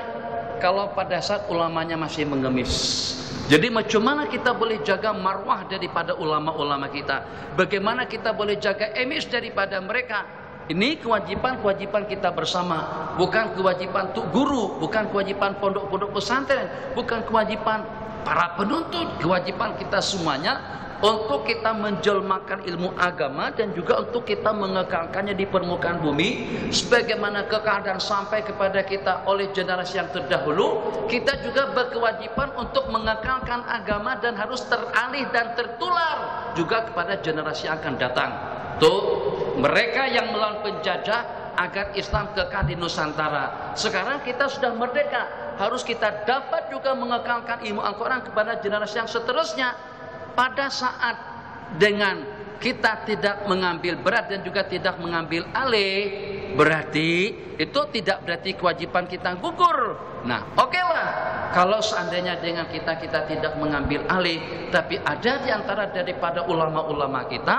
kalau pada saat ulamanya masih mengemis. Jadi macam mana kita boleh jaga marwah daripada ulama-ulama kita? Bagaimana kita boleh jaga image daripada mereka? Ini kewajiban-kewajiban kita bersama. Bukan kewajiban untuk guru, bukan kewajiban pondok-pondok pesantren, bukan kewajiban para penuntut. Kewajiban kita semuanya untuk kita menjelmakan ilmu agama dan juga untuk kita mengekalkannya di permukaan bumi sebagaimana kekal dan sampai kepada kita oleh generasi yang terdahulu. Kita juga berkewajiban untuk mengekalkan agama dan harus teralih dan tertular juga kepada generasi yang akan datang. Tuh, mereka yang melawan penjajah agar Islam kekal di Nusantara. Sekarang kita sudah merdeka, harus kita dapat juga mengekalkan ilmu Al-Quran kepada generasi yang seterusnya. Pada saat dengan kita tidak mengambil berat dan juga tidak mengambil alih, berarti itu tidak berarti kewajiban kita gugur. Nah, oke lah kalau seandainya dengan kita tidak mengambil alih, tapi ada di antara daripada ulama-ulama kita,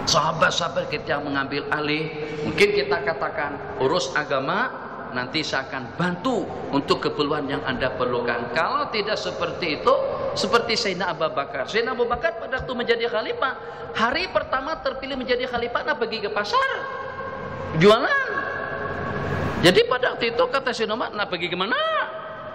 sahabat-sahabat kita yang mengambil alih, mungkin kita katakan urus agama, nanti saya akan bantu untuk keperluan yang Anda perlukan. Kalau tidak seperti itu, seperti Sayyidina Abu Bakar. Sayyidina Abu Bakar pada waktu menjadi khalifah, hari pertama terpilih menjadi khalifah, nah pergi ke pasar jualan. Jadi pada waktu itu kata Sayyidina Umar, nah pergi kemana?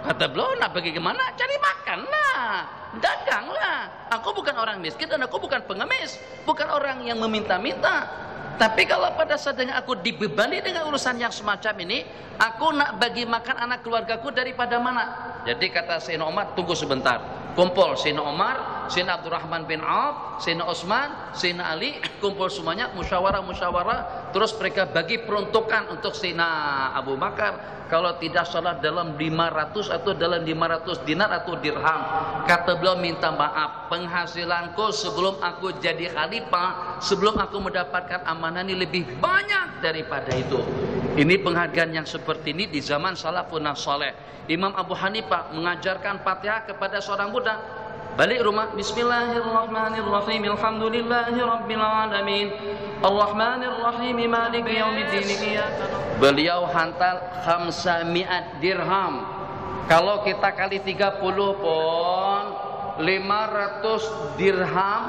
Kata beliau, nah pergi kemana? Cari makan lah, dagang lah. Aku bukan orang miskin dan aku bukan pengemis, bukan orang yang meminta-minta. Tapi kalau pada saat dengan aku dibebani dengan urusan yang semacam ini, aku nak bagi makan anak keluargaku daripada mana? Jadi kata Sayyidina Umar, tunggu sebentar. Kumpul Sayyidina Umar, Sayyidina Abdurrahman bin Auf, Sayyidina Utsman, Sayyidina Ali, kumpul semuanya, musyawarah, terus mereka bagi peruntukan untuk Sayyidina Abu Bakar. Kalau tidak salah dalam 500 atau dalam 500 dinar atau dirham. Kata beliau, minta maaf, penghasilanku sebelum aku jadi khalifah, sebelum aku mendapatkan amanah ini lebih banyak daripada itu. Ini penghargaan yang seperti ini di zaman salafun saleh. Imam Abu Hanifah mengajarkan Fatihah kepada seorang budak. Balik rumah, Bismillahirrahmanirrahim, Alhamdulillahirabbil alamin, Arrahmanirrahim, Maliki yaumiddin. Beliau hantar 500 dirham. Kalau kita kali 30 pun 500 dirham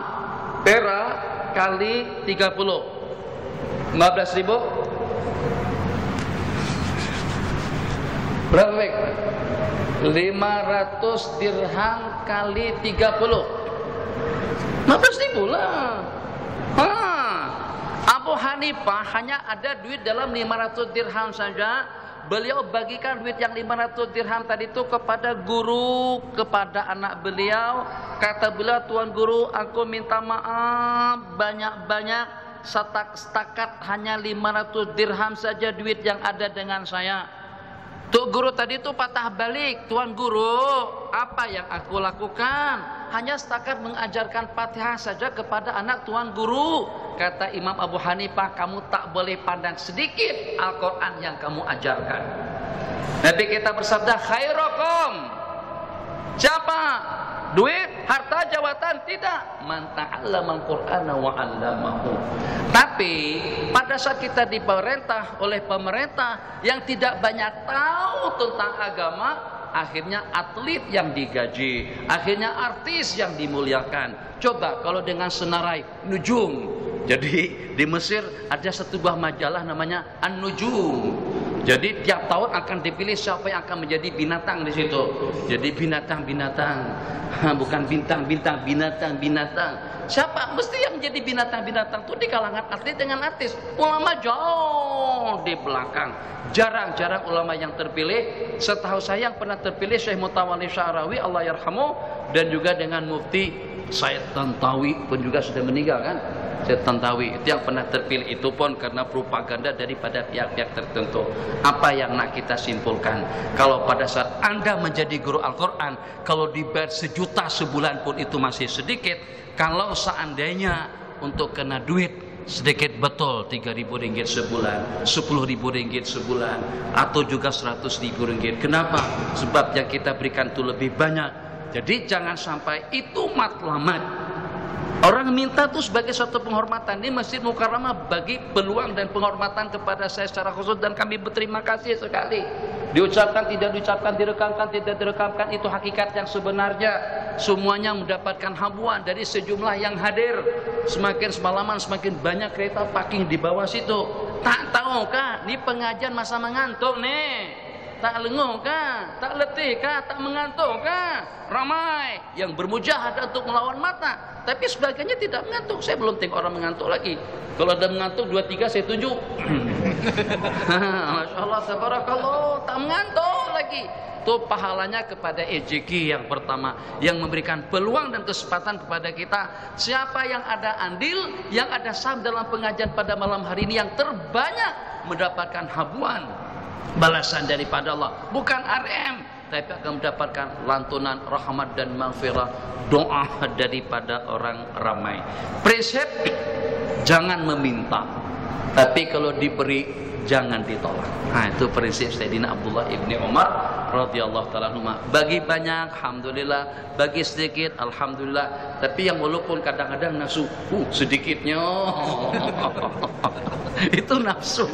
perak kali 30, 15.000. Berapa baik? 500 dirham kali 30, 15.000 lah. Abu Hanifah hanya ada duit dalam 500 dirham saja. Beliau bagikan duit yang 500 dirham tadi itu kepada guru, kepada anak beliau. Kata beliau, Tuan Guru, aku minta maaf banyak-banyak, setakat hanya 500 dirham saja duit yang ada dengan saya. Tuh guru tadi itu patah balik, Tuan Guru, apa yang aku lakukan? Hanya setakat mengajarkan Fatihah saja kepada anak Tuan Guru. Kata Imam Abu Hanifah, kamu tak boleh pandang sedikit Al-Quran yang kamu ajarkan. Nabi kita bersabda, khairukum. Siapa? Duit, harta, jabatan? Tidak. Man ta'allama al-Qur'ana wa 'allamahu. Tapi pada saat kita diperintah oleh pemerintah yang tidak banyak tahu tentang agama, akhirnya atlet yang digaji, akhirnya artis yang dimuliakan. Coba kalau dengan senarai nujum. Jadi di Mesir ada satu buah majalah namanya An-Nujum. Jadi tiap tahun akan dipilih siapa yang akan menjadi binatang di situ. Jadi binatang-binatang, bukan bintang-bintang, binatang-binatang. Siapa mesti yang menjadi binatang-binatang itu di kalangan atlet dengan artis. Ulama jauh di belakang. Jarang-jarang ulama yang terpilih. Setahu saya yang pernah terpilih Syekh Mutawalli Sya'rawi, Allah yarhamu, dan juga dengan Mufti Said Tantawi pun juga sudah meninggal kan. Said Tantawi itu yang pernah terpilih, itu pun karena propaganda daripada pihak-pihak tertentu. Apa yang nak kita simpulkan? Kalau pada saat Anda menjadi guru Al-Quran, kalau dibayar 1 juta sebulan pun itu masih sedikit. Kalau seandainya untuk kena duit sedikit betul, 3.000 ringgit sebulan, 10.000 ringgit sebulan, atau juga 100.000 ringgit. Kenapa? Sebab yang kita berikan itu lebih banyak. Jadi jangan sampai itu matlamat. Orang minta itu sebagai suatu penghormatan. Ini Masjid Mukarramah bagi peluang dan penghormatan kepada saya secara khusus, dan kami berterima kasih sekali. Diucapkan, tidak diucapkan, direkamkan, tidak direkamkan, itu hakikat yang sebenarnya. Semuanya mendapatkan habuan dari sejumlah yang hadir. Semakin semalaman semakin banyak kereta parking di bawah situ. Tak tahu kah? Ini pengajian masa mengantuk nih. Tak lenguh kah? Tak letih kah? Tak mengantuk kah? Ramai yang bermujahadah untuk melawan mata, tapi sebagainya tidak mengantuk. Saya belum tengok orang mengantuk lagi. Kalau ada mengantuk 2-3 saya tunjuk. Masya Allah, tabarakallah, tak mengantuk lagi. lagi. Itu pahalanya kepada EJK yang pertama, yang memberikan peluang dan kesempatan kepada kita. Siapa yang ada andil, yang ada saham dalam pengajian pada malam hari ini, yang terbanyak mendapatkan habuan balasan daripada Allah, bukan RM, tapi akan mendapatkan lantunan rahmat dan maghfirah, doa daripada orang ramai. Prinsip, jangan meminta, tapi kalau diberi jangan ditolak. Nah, itu prinsip Sayyidina Abdullah ibni Umar radhiyallahu taala anhu. Bagi banyak alhamdulillah, bagi sedikit alhamdulillah, tapi yang walaupun kadang-kadang nafsu sedikitnya itu nafsu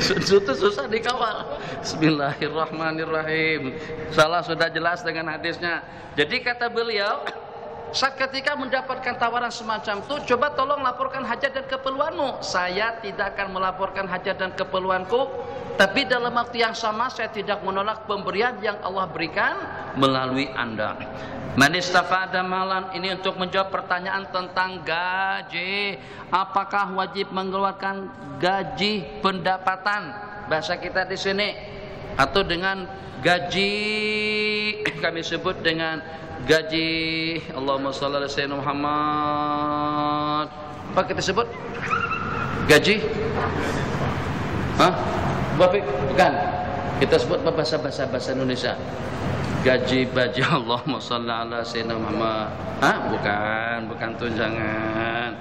itu susah dikawal. Bismillahirrahmanirrahim. Salah sudah jelas dengan hadisnya. Jadi kata beliau, saat ketika mendapatkan tawaran semacam itu, coba tolong laporkan hajat dan keperluanmu. Saya tidak akan melaporkan hajat dan keperluanku, tapi dalam waktu yang sama saya tidak menolak pemberian yang Allah berikan melalui Anda. Manistafada malan, ini untuk menjawab pertanyaan tentang gaji. Apakah wajib mengeluarkan gaji pendapatan, bahasa kita di sini, atau dengan gaji kami sebut dengan gaji Allahumma shalli ala sayyidina Muhammad. Apa kita sebut? Gaji? Hah? Bukan. Kita sebut bahasa Indonesia. Gaji baji Allahumma shalli ala sayyidina Muhammad. Hah? Bukan tunjangan.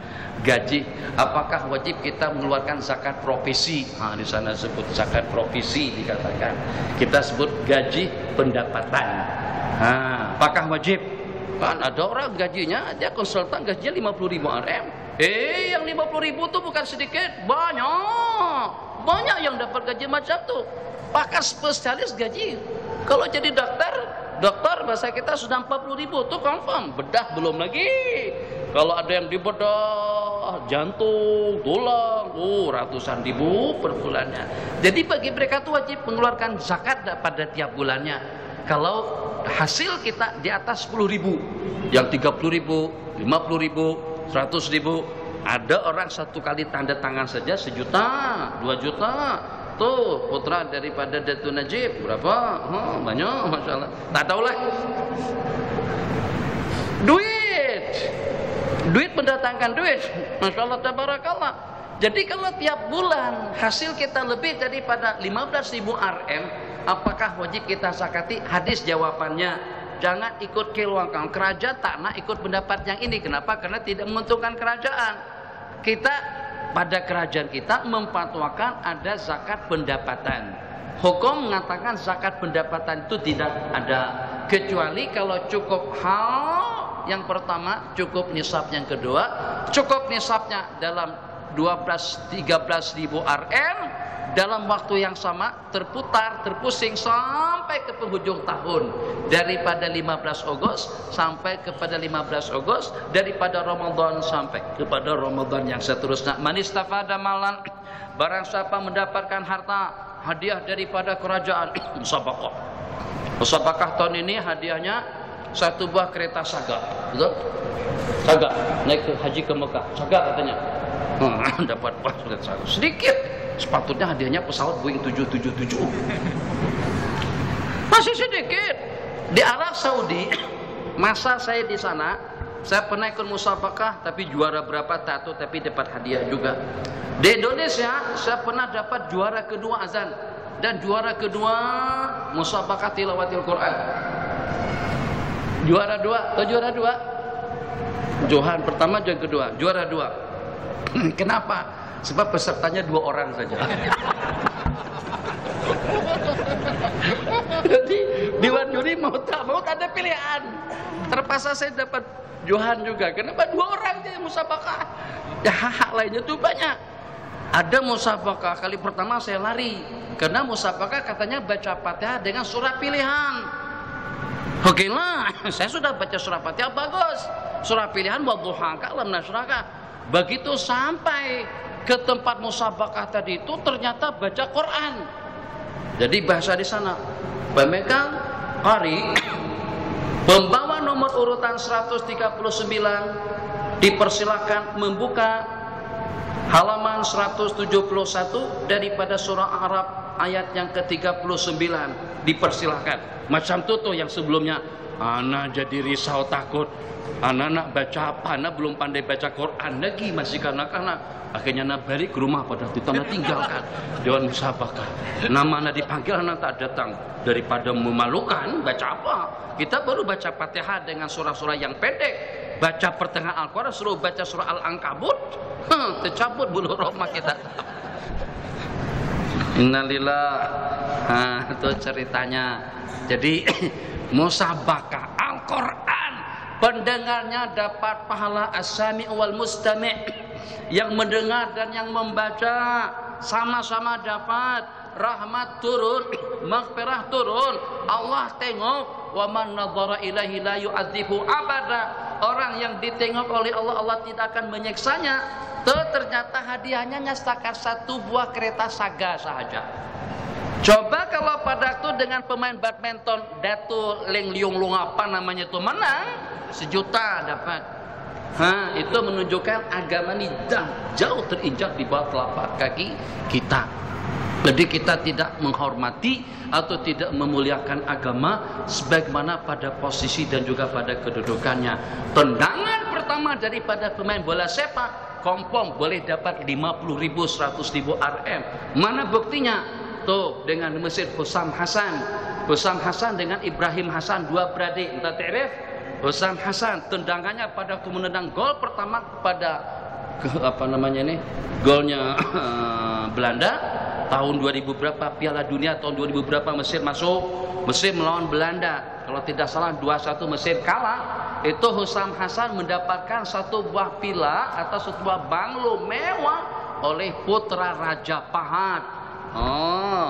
Gaji, apakah wajib kita mengeluarkan zakat profesi? Nah, di sana sebut zakat profesi dikatakan. Kita sebut gaji pendapatan. Nah, apakah wajib? Kan ada orang gajinya, dia konsultan gajinya 50.000 RM. Yang 50.000 itu bukan sedikit, banyak yang dapat gaji macam tuh. Pakar spesialis gaji. Kalau jadi dokter bahasa kita sudah 40.000 tuh confirm. Bedah belum lagi. Kalau ada yang dibedah jantung, tulang, ratusan ribu per bulannya. Jadi bagi mereka itu wajib mengeluarkan zakat pada tiap bulannya. Kalau hasil kita di atas 10.000, yang 30.000, 50.000, 100.000, ada orang satu kali tanda tangan saja 1 juta, 2 juta. Tuh putra daripada Datuk Najib berapa? Banyak, masya Allah. Tak tahulah. Duit mendatangkan duit, masya Allah tabarakallah. Jadi kalau tiap bulan hasil kita lebih daripada 15.000 RM, apakah wajib kita zakati? Hadis jawabannya, jangan ikut keluangkan. Kerajaan tak nak ikut pendapat yang ini. Kenapa? Karena tidak menguntungkan kerajaan. Kita pada kerajaan kita memfatwakan ada zakat pendapatan. Hukum mengatakan zakat pendapatan itu tidak ada, kecuali kalau cukup hal. Yang pertama cukup nisab, yang kedua cukup nisabnya dalam 12-13.000 RM dalam waktu yang sama, terpusing sampai ke penghujung tahun, daripada 15 Agustus sampai kepada 15 Agustus, daripada Ramadan sampai kepada Ramadan yang seterusnya. Manistafada malan, barang siapa mendapatkan harta hadiah daripada kerajaan, musabaqah tahun ini hadiahnya 1 buah kereta Saga, betul? Saga, naik ke haji ke Mekah, Saga katanya. Dapat pas kereta Saga. Sedikit, sepatutnya hadiahnya pesawat Boeing 777. Masih sedikit. Di Arab Saudi, masa saya di sana, saya pernah ikut musabaqah, tapi juara berapa tak tahu, tapi dapat hadiah juga. Di Indonesia, saya pernah dapat juara kedua azan dan juara kedua musabaqah tilawatil Quran. Juara 2 atau juara 2? Johan pertama, juara kedua, juara 2. Kenapa? Sebab pesertanya 2 orang saja. Jadi Dewan Juri mau tak ada pilihan. Terpaksa saya dapat Johan juga. Kenapa? 2 orang dia musabaqah. Ya hak lainnya tuh banyak. Ada musabaqah kali pertama saya lari, karena musabaqah katanya baca Fatihah dengan surah pilihan. Oke lah, saya sudah baca surah Fatihah bagus. Surah pilihan wadduhaka lam nashraka. Begitu sampai ke tempat musabaqah tadi itu ternyata baca Quran. Jadi bahasa di sana, pemegang qari, pembawa nomor urutan 139 dipersilakan membuka halaman 171 daripada surah Arab ayat yang ke-39. Dipersilahkan. Macam tuh yang sebelumnya, ana jadi risau takut. Ana nak baca apa? Ana belum pandai baca Quran lagi, masih kanak-kanak. Akhirnya nak balik ke rumah pada itu ana tinggalkan. Dewan musabakah. Nama ana dipanggil ana tak datang. Daripada memalukan, baca apa? Kita baru baca Fatihah dengan surah-surah yang pendek. Baca pertengahan Al-Quran, suruh baca surah Al-Ankabut. Tercabut bulu roma kita. Innalillah. Itu ceritanya. Jadi musabakah Al-Quran, pendengarnya dapat pahala as-sami' wal mustami'. Yang mendengar dan yang membaca sama-sama dapat rahmat turun, maghfirah turun. Allah tengok, wa man nadhara ilaihi la yu'adzibu abada. Orang yang ditengok oleh Allah, Allah tidak akan menyiksanya. Ternyata hadiahnya setakat 1 buah kereta saga saja. Coba kalau pada itu dengan pemain badminton Datu Leng Liung Lung apa namanya itu menang, 1 juta dapat. Itu menunjukkan agama ini jauh terinjak di bawah telapak kaki kita. Jadi kita tidak menghormati atau tidak memuliakan agama sebagaimana pada posisi dan juga pada kedudukannya. Tendangan pertama daripada pemain bola sepak, kompong boleh dapat 50.000, 100.000 RM. Mana buktinya? Tuh dengan Mesir Husam Hasan dengan Ibrahim Hasan, 2 beradik. Entah ta'rif? Husam Hasan tendangannya pada waktu menendang gol pertama pada golnya Belanda tahun 2000 berapa, Piala Dunia tahun 2000 berapa Mesir masuk, Mesir melawan Belanda kalau tidak salah 2-1 Mesir kalah. Itu Husam Hasan mendapatkan 1 buah pila atau 1 buah banglo mewah oleh putra Raja Fahad.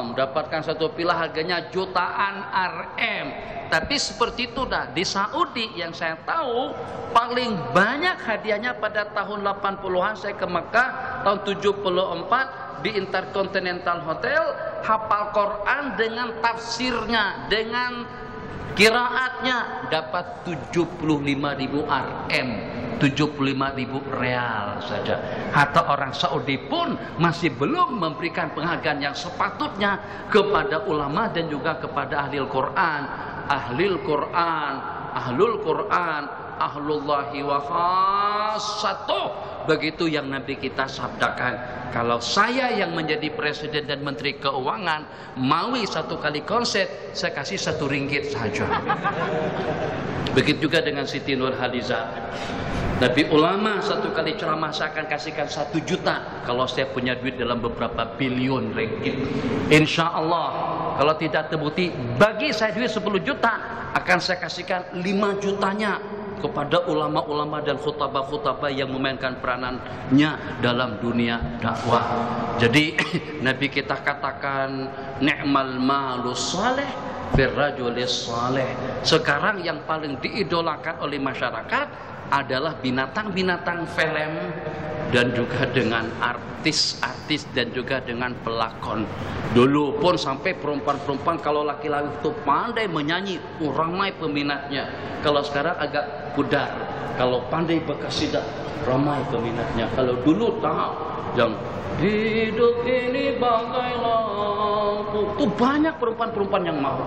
Mendapatkan 1 pila harganya jutaan RM. Tapi seperti itu dah. Di Saudi yang saya tahu paling banyak hadiahnya pada tahun 80-an saya ke Mekah tahun 74 di Intercontinental Hotel, hafal Quran dengan tafsirnya, dengan qiraatnya dapat 75.000 RM. 75.000 real saja. Hatta orang Saudi pun masih belum memberikan penghargaan yang sepatutnya kepada ulama dan juga kepada ahlul Quran. Ahlul Quran, ahlullahi wa khassatuh. Begitu yang Nabi kita sabdakan. Kalau saya yang menjadi presiden dan menteri keuangan, maui 1 kali konser, saya kasih 1 ringgit saja. Begitu juga dengan Siti Nurhaliza. Tapi ulama 1 kali ceramah saya akan kasihkan 1 juta kalau saya punya duit dalam beberapa bilion ringgit. Insya Allah kalau tidak terbukti bagi saya duit 10 juta akan saya kasihkan 5 jutanya kepada ulama-ulama dan khutbah-khutbah yang memainkan peranannya dalam dunia dakwah. Jadi Nabi kita katakan ni'mal malus saleh firrajulis saleh. Sekarang yang paling diidolakan oleh masyarakat adalah binatang-binatang film dan juga dengan artis-artis dan juga dengan pelakon. Dulu pun sampai perempuan-perempuan kalau laki-laki itu pandai menyanyi, ramai peminatnya. Kalau sekarang agak pudar. Kalau pandai berkasidah, ramai peminatnya. Kalau dulu tak, yang hidup ini bagai lampu, itu banyak perempuan-perempuan yang mau.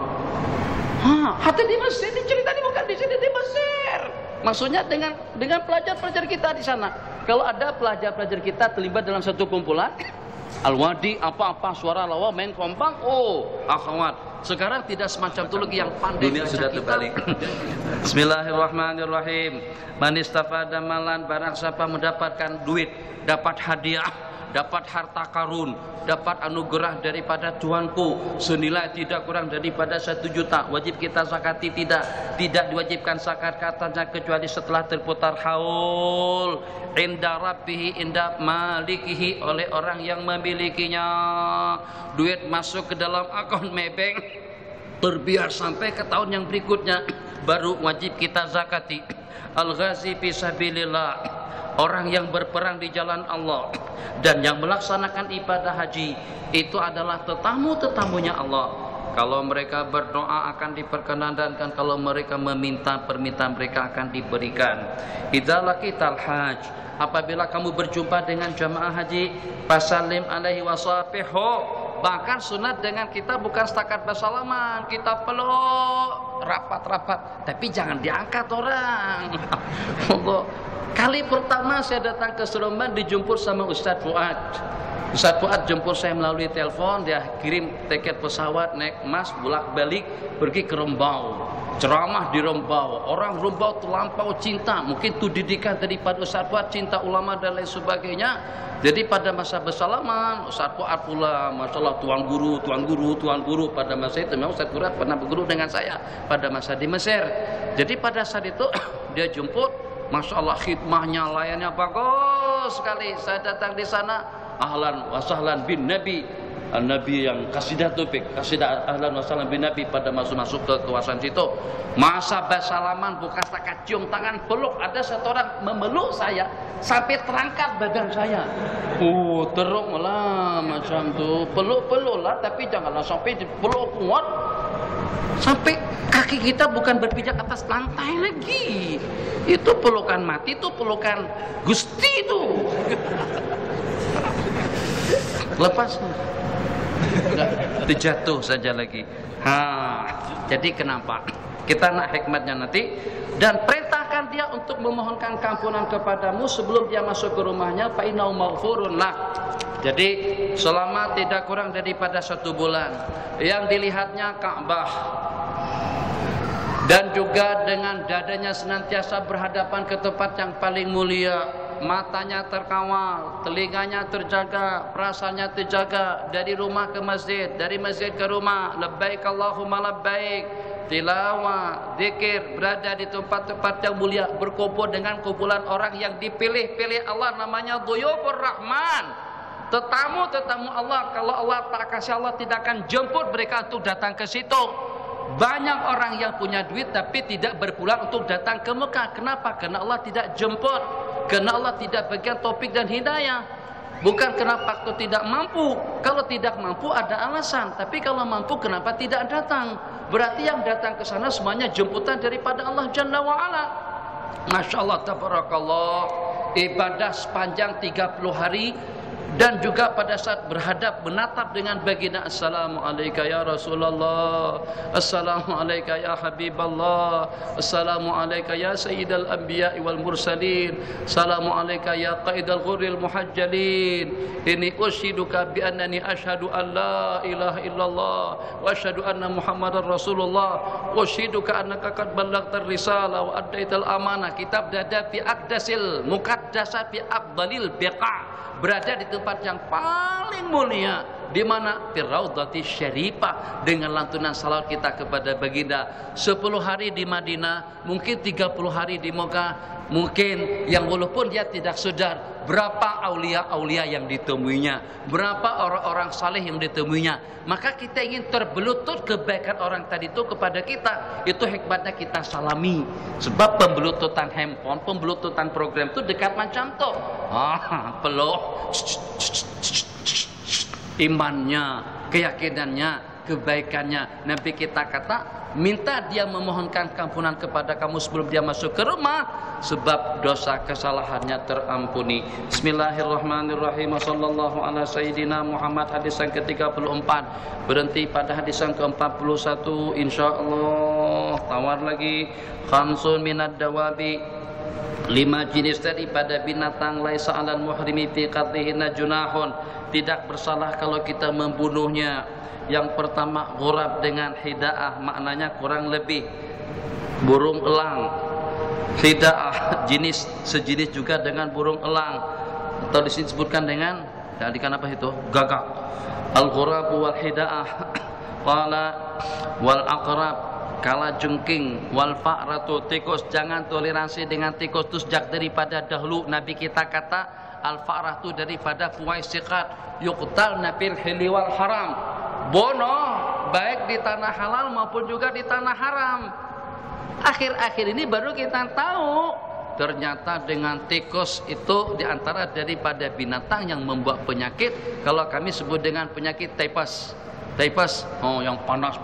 Hati di Mesir, ini cerita ini bukan di sini, di Mesir. Maksudnya dengan pelajar-pelajar kita di sana. Kalau ada pelajar-pelajar kita terlibat dalam satu kumpulan, Al-Wadi apa-apa suara lawa main kompang, akhwat. Sekarang tidak semacam itu lagi yang pandai. Dunia sudah terbalik. Bismillahirrahmanirrahim. Man istafada malan, barang siapa mendapatkan duit, dapat hadiah, dapat harta karun, dapat anugerah daripada Tuhanku senilai tidak kurang daripada 1 juta, wajib kita zakati? Tidak diwajibkan zakat katanya kecuali setelah terputar haul inda rabbihi, inda malikihi, oleh orang yang memilikinya. Duit masuk ke dalam akun maybank terbiar sampai ke tahun yang berikutnya baru wajib kita zakati. Al-ghazi fi sabilillah, orang yang berperang di jalan Allah dan yang melaksanakan ibadah haji itu adalah tetamu-tetamunya Allah. Kalau mereka berdoa akan diperkenankan, dan kalau mereka meminta permintaan mereka akan diberikan. Idza laqital hajj, apabila kamu berjumpa dengan jamaah haji, fasallim alaihi wasafihu, Bahkan sunat dengan kita bukan setakat bersalaman, kita peluk rapat-rapat, tapi jangan diangkat orang. Kali pertama saya datang ke Seremban dijemput sama Ustadz Fuad. Ustadz Fuad jemput saya melalui telepon, dia kirim tiket pesawat naik Mas bolak-balik pergi ke Rembau. Ceramah di Rembau, orang Rembau terlampau cinta, mungkin itu didikan daripada Ustadz Fuad, cinta ulama dan lain sebagainya. Jadi pada masa bersalaman, Ustadz Fuad pula, Masya Allah, tuan guru pada masa itu. Memang Ustadz Fuad pernah berguru dengan saya pada masa di Mesir. Jadi pada saat itu dia jemput, Masya Allah khidmahnya, layannya bagus sekali. Saya datang di sana, ahlan wa sahlan bin Nabi, Nabi yang kasidah topik, kasidah ahlan wa sahlan bin Nabi pada masuk ke kawasan situ. Masa bersalaman bukan setakat cium tangan, peluk. Ada satu orang memeluk saya sampai terangkat badan saya. Teruk lah macam tu. Peluk-peluk lah, tapi janganlah sampai peluk kuat sampai kaki kita bukan berpijak atas lantai lagi. Itu pelukan mati, itu pelukan Gusti itu. Lepas terjatuh saja lagi. Jadi kenapa? Kita nak hikmatnya nanti. Dan perintahkan dia untuk memohonkan kampunan kepadamu sebelum dia masuk ke rumahnya. Fa innahu maghfurun lah. Jadi selama tidak kurang daripada 1 bulan, yang dilihatnya Ka'bah, dan juga dengan dadanya senantiasa berhadapan ke tempat yang paling mulia, matanya terkawal, telinganya terjaga, perasaannya terjaga, dari rumah ke masjid, dari masjid ke rumah, labbaik Allahumma labbaik, tilawah, zikir, berada di tempat-tempat yang mulia, berkumpul dengan kumpulan orang yang dipilih-pilih Allah, namanya Dhuyufur Rahman, tetamu-tetamu Allah. Kalau Allah tak kasih, Allah tidak akan jemput mereka untuk datang ke situ. Banyak orang yang punya duit tapi tidak berpulang untuk datang ke Mekah. Kenapa? Karena Allah tidak jemput, karena Allah tidak bagian taufik dan hidayah. Bukan kenapa kau tidak mampu. Kalau tidak mampu ada alasan, tapi kalau mampu kenapa tidak datang? Berarti yang datang ke sana semuanya jemputan daripada Allah Jalla wa Ala. Masya Allah, tabarakallah. Ibadah sepanjang 30 hari. Dan juga pada saat berhadap menatap dengan baginda, Assalamualaikum ya Rasulullah, Assalamualaikum ya Habiballah, Assalamualaikum ya Sayyidal Anbiya wal Mursalin, Assalamualaikum ya Qaidal Ghurril Muhajjalin. Ini ushiduka bi annani asyhadu an la ilaha illallah wa asyhadu anna Muhammadar Rasulullah, ushiduka annaka qad ballaghtar risalah wa addaital amanah. Kitab dada fi aqdasil muqaddasah fi afdalil biqa', berada di tempat yang paling mulia, di mana Firraudati Syarifah, dengan lantunan salawat kita kepada baginda. 10 hari di Madinah, mungkin 30 hari di Mekah, mungkin yang walaupun dia tidak sadar berapa aulia-aulia yang ditemuinya, berapa orang-orang saleh yang ditemuinya. Maka kita ingin terbelutut kebaikan orang tadi itu kepada kita. Itu hikmatnya kita salami. Sebab pembelututan handphone, pembelututan program itu dekat macam tu. Peluk, imannya, keyakinannya, kebaikannya. Nabi kita kata, minta dia memohonkan kampunan kepada kamu sebelum dia masuk ke rumah, sebab dosa kesalahannya terampuni. Bismillahirrahmanirrahim. Sallallahu ala sayyidina Muhammad. Hadis yang ke-34. Berhenti pada hadis yang ke-41 insyaallah. Tawar lagi. Khamsun minad dawabi, 5 jenis daripada binatang, laisa 'alal muhrimi fi qatlihinna junahun, tidak bersalah kalau kita membunuhnya. Yang pertama, ghurab dengan hidaah, maknanya kurang lebih burung elang. Hidaah jenis sejenis juga dengan burung elang, atau disebutkan dengan ikan apa itu? Gagak. Al-ghurab wal hidaah. Qala wal aqrab, kala jengking, wal fa'ratu, tikus. Jangan toleransi dengan tikus itu sejak daripada dahulu. Nabi kita kata al-fa'rah itu daripada fuwaisiqat, yuqtal nabil hili wal haram. Bono baik di tanah halal maupun juga di tanah haram. Akhir-akhir ini baru kita tahu ternyata dengan tikus itu diantara daripada binatang yang membuat penyakit. Kalau kami sebut dengan penyakit typhus. Typhus, yang panas,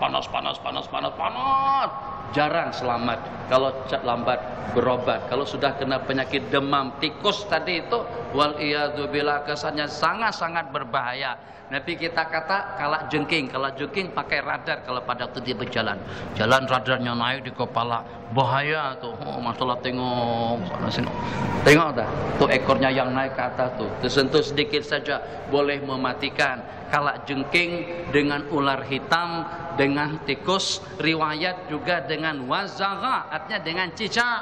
jarang selamat. Kalau lambat berobat. Kalau sudah kena penyakit demam tikus tadi itu wal iyadu billah, kesannya sangat-sangat berbahaya. Nabi kita kata kalak jengking pakai radar kalau pada waktu dia berjalan. Jalan radarnya naik di kepala, bahaya tuh. Oh, masalah tengok sana sini. Tengok dah, tuh ekornya yang naik ke atas tuh. Tersentuh sedikit saja boleh mematikan. Kalak jengking dengan ular hitam, dengan tikus, riwayat juga dengan wazagha, artinya dengan cicak.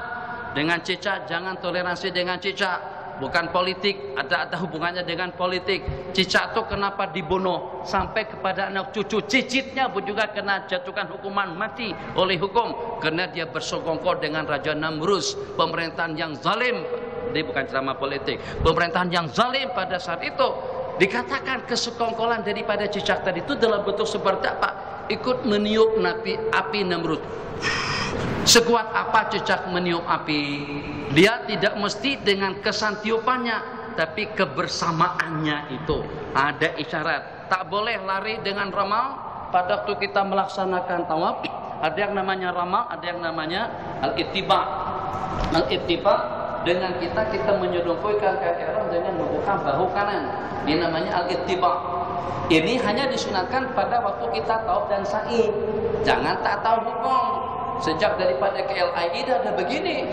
Dengan cicak, jangan toleransi dengan cicak. Bukan politik, ada hubungannya dengan politik. Cicak itu kenapa dibunuh sampai kepada anak cucu cicitnya pun juga kena jatuhkan hukuman mati oleh hukum karena dia bersokongkol dengan Raja Namrus, pemerintahan yang zalim. Ini bukan ceramah politik, pemerintahan yang zalim pada saat itu. Dikatakan kesekongkolan daripada cicak tadi itu dalam bentuk seperti apa? Ikut meniup api Namrud. Sekuat apa cicak meniup api? Dia tidak mesti dengan kesan tiupannya, tapi kebersamaannya itu ada isyarat. Tak boleh lari dengan ramal pada waktu kita melaksanakan tawaf. Ada yang namanya ramal, ada yang namanya al-ittiba. Al-ittiba dengan kita menyodongkan kaki orang dengan membuka bahu kanan. Ini namanya al-ittiba. Ini hanya disunatkan pada waktu kita tawaf dan sa'i. Jangan tak tahu hukum. Sejak daripada ke LIE dah ada begini.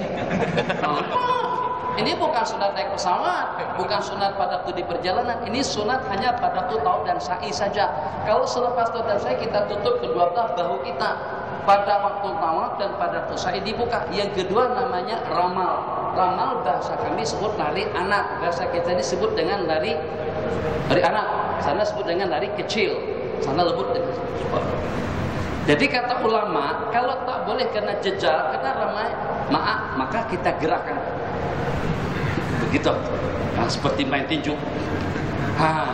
Ini bukan sunat naik pesawat, bukan sunat pada waktu di perjalanan. Ini sunat hanya pada waktu tawaf dan sa'i saja. Kalau selepas tawaf dan sa'i kita tutup kedua belah bahu kita. Pada waktu tawaf dan pada waktu sa'i dibuka. Yang kedua namanya ramal. Ramal bahasa kami sebut lari anak. Bahasa kita ini sebut dengan lari anak. Sana sebut dengan lari kecil. Sana lebut dengan Jadi kata ulama, kalau tak boleh kena jejal, kena ramai, maka kita gerakkan. Begitu. Nah, seperti main tinju.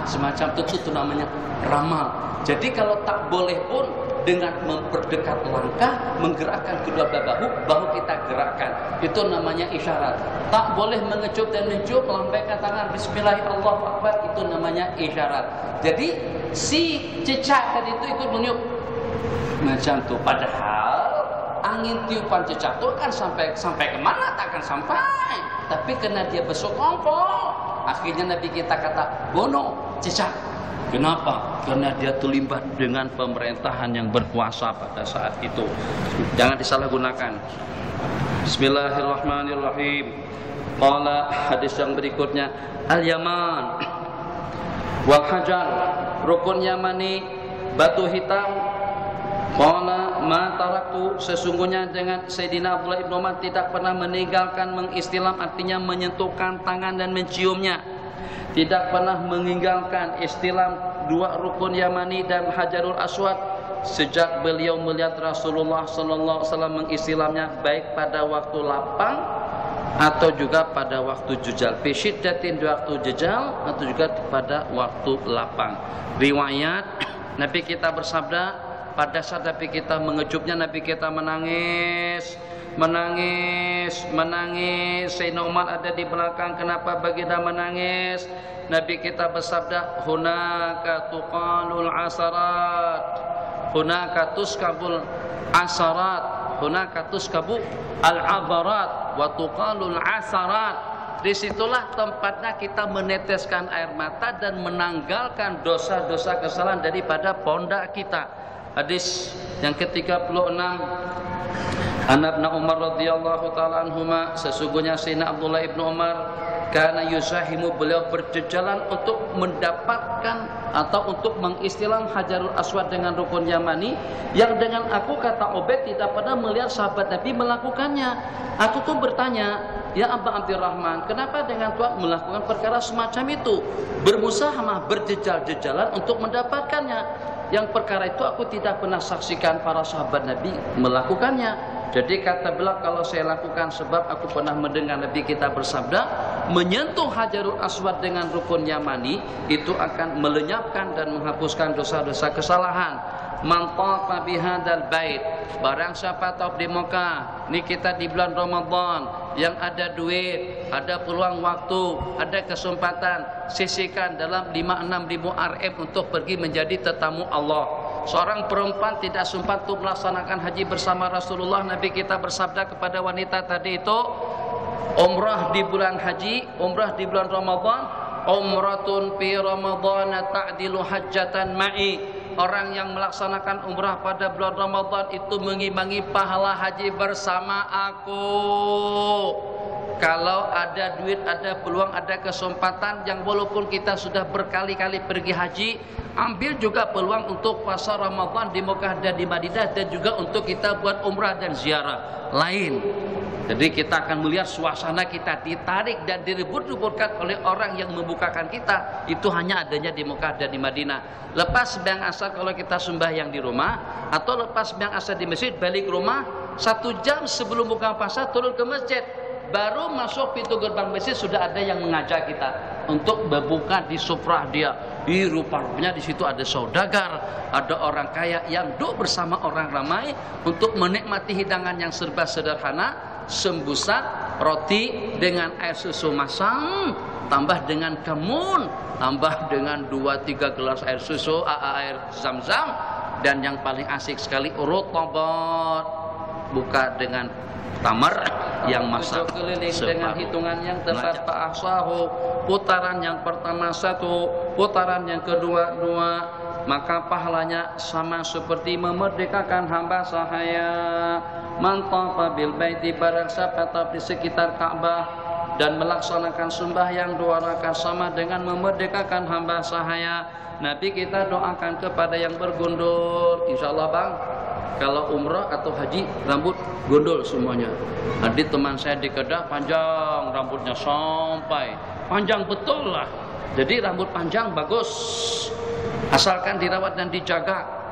Semacam itu namanya ramal. Jadi kalau tak boleh pun dengan memperdekat langkah, menggerakkan kedua bahu kita gerakkan. Itu namanya isyarat. Tak boleh mengecup dan mencium, melambaikan tangan Bismillahirrahmanirrahim, Allahu Akbar, itu namanya isyarat. Jadi si cicak tadi itu ikut meniup. Macam tu, padahal angin tiupan cicak tu akan sampai kemana? Tak akan sampai. Tapi kena dia bersokongkol. Akhirnya Nabi kita kata bunuh cicak. Kenapa? Karena dia terlibat dengan pemerintahan yang berkuasa pada saat itu. Jangan disalahgunakan. Bismillahirrahmanirrahim. Qala, hadis yang berikutnya, al-yaman wal hajar, rukun Yamani, batu hitam. Qala ma taraktu, sesungguhnya dengan Sayyidina Abdullah ibn Umar tidak pernah meninggalkan mengistilam, artinya menyentuhkan tangan dan menciumnya. Tidak pernah meninggalkan istilam dua rukun Yamani dan Hajarul Aswad sejak beliau melihat Rasulullah sallallahu alaihi wasallam mengistilamnya, baik pada waktu lapang atau juga pada waktu jujal. Fi syiddatin, di waktu jujal, atau juga pada waktu lapang. Riwayat Nabi kita bersabda, pada saat Nabi kita mengecupnya, Nabi kita menangis. Sayyidina Umar ada di belakang. Kenapa baginda menangis? Nabi kita bersabda, hunaka tuqalul asarat, hunaka tuskabul asarat, hunaka tuskabu al-abarat wa tuqalul asarat. Disitulah tempatnya kita meneteskan air mata dan menanggalkan dosa-dosa kesalahan daripada pundak kita. Hadis yang ke-36, Ibnu Umar radhiyallahu taala anhuma, sesungguhnya Sayyidina Abdullah ibnu Umar karena yusahimu, beliau berjalan untuk mendapatkan atau untuk mengistilam Hajarul Aswad dengan rukun Yamani, yang dengan aku, kata Ubaid, tidak pernah melihat sahabat Nabi melakukannya. Aku tuh bertanya, ya Aba Abdurrahman, kenapa dengan Tuhan melakukan perkara semacam itu, bermusahamah, berjejal-jejalan untuk mendapatkannya? Yang perkara itu aku tidak pernah saksikan para sahabat Nabi melakukannya. Jadi kata beliau, kalau saya lakukan sebab aku pernah mendengar Nabi kita bersabda, menyentuh Hajarul Aswad dengan rukun Yamani itu akan melenyapkan dan menghapuskan dosa-dosa kesalahan. Man tafa bihadzal bait, barang siapa tawaf di Mekah, ini kita di bulan Ramadan, yang ada duit, ada peluang waktu, ada kesempatan, sisihkan dalam 5-6 ribu RM untuk pergi menjadi tetamu Allah. Seorang perempuan tidak sempat untuk melaksanakan haji bersama Rasulullah. Nabi kita bersabda kepada wanita tadi itu, umrah di bulan haji, umrah di bulan Ramadan, umratun fi Ramadan ta'dilu hajjatan ma'i. Orang yang melaksanakan umrah pada bulan Ramadan itu mengimbangi pahala haji bersama aku. Kalau ada duit, ada peluang, ada kesempatan, yang walaupun kita sudah berkali-kali pergi haji, ambil juga peluang untuk puasa Ramadan di Mekah dan di Madinah, dan juga untuk kita buat umrah dan ziarah lain. Jadi kita akan melihat suasana kita ditarik dan direbut-rebutkan oleh orang yang membukakan kita. Itu hanya adanya di Mekah dan di Madinah. Lepas sembahyang asar kalau kita sembahyang di rumah, atau lepas sembahyang asar di masjid, balik rumah 1 jam sebelum buka puasa turun ke masjid. Baru masuk pintu gerbang masjid sudah ada yang mengajak kita untuk berbuka di sufrah dia. Di rupa-rupanya di situ ada saudagar, ada orang kaya yang duduk bersama orang ramai untuk menikmati hidangan yang serba sederhana, sembusa, roti dengan air susu masam, tambah dengan kemun, tambah dengan 2-3 gelas air susu, air zam-zam, dan yang paling asik sekali urut tobat, buka dengan tamar yang masak keliling dengan hitungan yang tepat. Fa'ahsahu, putaran yang pertama 1, putaran yang kedua 2, maka pahalanya sama seperti memerdekakan hamba sahaya. Man tafa bil baiti, barang siapa tawaf di sekitar Ka'bah dan melaksanakan sembahyang 2 rakaat sama dengan memerdekakan hamba sahaya. Nabi kita doakan kepada yang bergundul, insyaallah bang, kalau umrah atau haji rambut gondol semuanya. Tadi teman saya di Kedah panjang rambutnya sampai panjang betul lah. Jadi rambut panjang bagus, asalkan dirawat dan dijaga.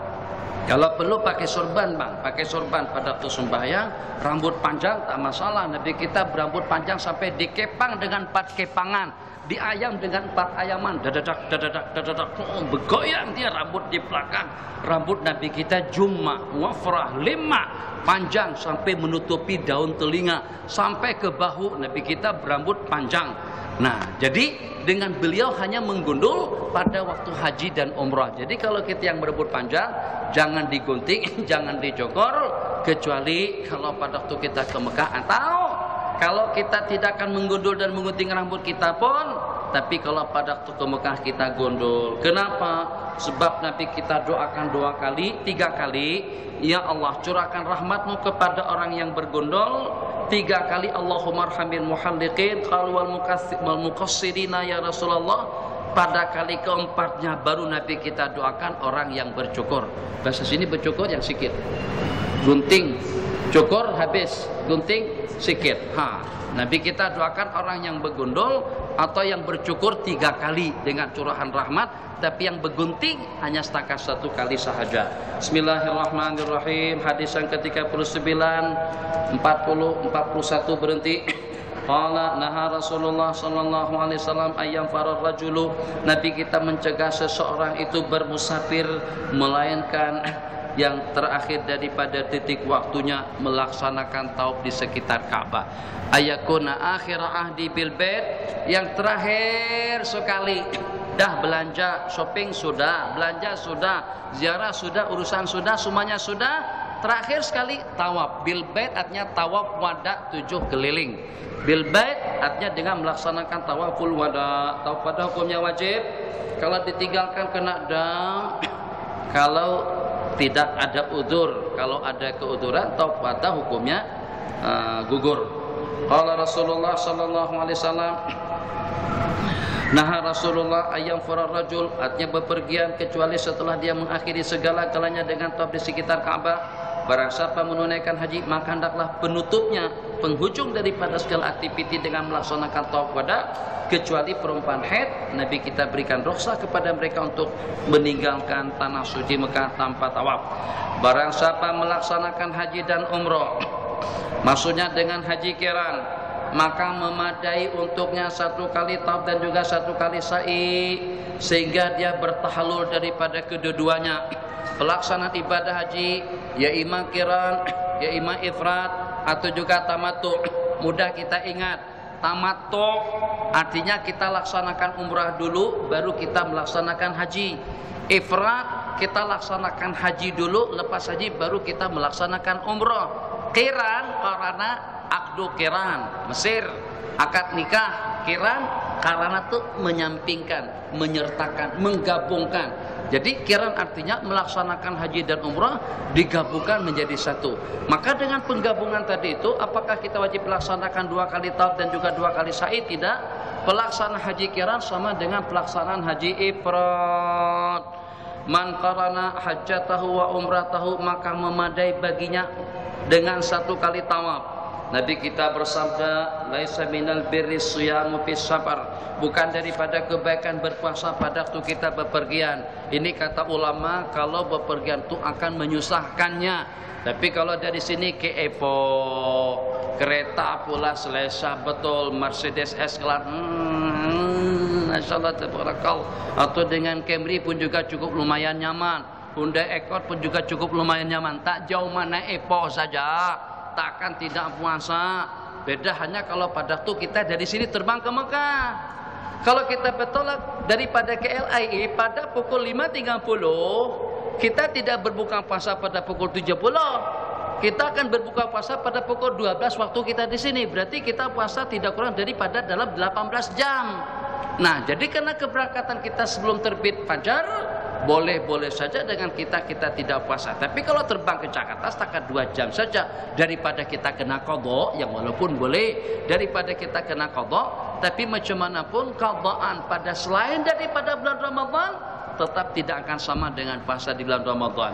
Kalau perlu pakai sorban bang, pakai sorban pada waktu sembahyang, rambut panjang tak masalah. Nabi kita berambut panjang sampai dikepang dengan 4 kepangan, diayam dengan 4 ayaman, dadadak dadadak dadadak, bergoyang dia rambut di belakang. Rambut Nabi kita jumma wafrah 5, panjang sampai menutupi daun telinga, sampai ke bahu. Nabi kita berambut panjang. Nah, jadi dengan beliau hanya menggundul pada waktu haji dan umrah. Jadi kalau kita yang berebut panjang, jangan digunting, jangan dijogor, kecuali kalau pada waktu kita ke Mekah, atau kalau kita tidak akan menggundul dan menggunting rambut kita pun, tapi kalau pada waktu ke Mekah kita gondol. Kenapa? Sebab Nabi kita doakan 2 kali, 3 kali, ya Allah curahkan rahmatmu kepada orang yang bergondol. 3 kali Allahumma arhamil muhalliqin wal muqassirina ya Rasulullah. Pada kali keempatnya baru Nabi kita doakan orang yang bercukur. Bahasa sini bercukur yang sikit, gunting, cukur habis, gunting sikit. Nabi kita doakan orang yang bergondol atau yang bercukur 3 kali dengan curahan rahmat. Tapi yang bergunting hanya setakat 1 kali sahaja. Bismillahirrahmanirrahim. Hadis yang ke-39, 40, 41 berhenti. Qala naha Rasulullah sallallahu alaihi wasallam ayyam farar rajulu. Nabi kita mencegah seseorang itu bermusafir, melainkan yang terakhir daripada titik waktunya melaksanakan tauf di sekitar Ka'bah. Ayakuna akhir ahdi bil bait, yang terakhir sekali. Dah belanja, shopping sudah, belanja sudah, ziarah sudah, urusan sudah, semuanya sudah. Terakhir sekali tawaf. Bil bait artinya tawaf wada 7 keliling. Bil bait artinya dengan melaksanakan tawaful wada. Tawaf wada hukumnya wajib. Kalau ditinggalkan kena dam. Kalau tidak ada udzur, kalau ada keuduran, tawaf wada hukumnya gugur. Qala Rasulullah sallallahu alaihi wasallam, nah Rasulullah ayam farar rajul, artinya bepergian kecuali setelah dia mengakhiri segala galanya dengan tawaf di sekitar Ka'bah. Barang siapa menunaikan haji, maka hendaklah penutupnya, penghujung daripada segala aktiviti dengan melaksanakan tawaf wada, kecuali perempuan haid. Nabi kita berikan rukhsah kepada mereka untuk meninggalkan tanah suci Mekah tanpa tawaf. Barang siapa melaksanakan haji dan umrah, maksudnya dengan haji qiran, maka memadai untuknya 1 kali tawaf dan juga 1 kali sa'i, sehingga dia bertahalul daripada kedua-duanya. Pelaksanaan ibadah haji ya imam qiran, ya imam ifrat, atau juga tamattu. Mudah kita ingat, tamattu artinya kita laksanakan umrah dulu baru kita melaksanakan haji. Ifrat kita laksanakan haji dulu, lepas haji baru kita melaksanakan umrah. Qiran karena akdu kiran Mesir, akad nikah kiran karena tuh menyampingkan, menyertakan, menggabungkan. Jadi kiran artinya melaksanakan haji dan umrah digabungkan menjadi satu. Maka dengan penggabungan tadi itu, apakah kita wajib melaksanakan 2 kali tawaf dan juga 2 kali sa'i? Tidak. Pelaksanaan haji kiran sama dengan pelaksanaan haji ifrad. Man qarana hajjatahu wa umratahu, maka memadai baginya dengan 1 kali tawaf. Nabi kita bersabda, laisa minal birri siyamu fis safar, bukan daripada kebaikan berpuasa pada waktu kita bepergian. Ini kata ulama, kalau bepergian itu akan menyusahkannya. Tapi kalau dari sini ke Evo, kereta pula selesa betul, Mercedes S-Class, masyaallah tabarakallah, atau dengan Camry pun juga cukup lumayan nyaman, Hyundai Accord pun juga cukup lumayan nyaman. Tak jauh mana Evo saja, takkan tidak puasa. Beda hanya kalau pada waktu kita dari sini terbang ke Mekah. Kalau kita bertolak daripada KLIA pada pukul 5.30, kita tidak berbuka puasa pada pukul 70. Kita akan berbuka puasa pada pukul 12 waktu kita di sini. Berarti kita puasa tidak kurang daripada dalam 18 jam. Nah, jadi karena keberangkatan kita sebelum terbit fajar, boleh-boleh saja dengan kita tidak puasa. Tapi kalau terbang ke Jakarta setakat 2 jam saja, daripada kita kena qadha, yang walaupun boleh, daripada kita kena qadha, tapi macam mana pun qadhaan pada selain daripada bulan Ramadan tetap tidak akan sama dengan puasa di bulan Ramadan.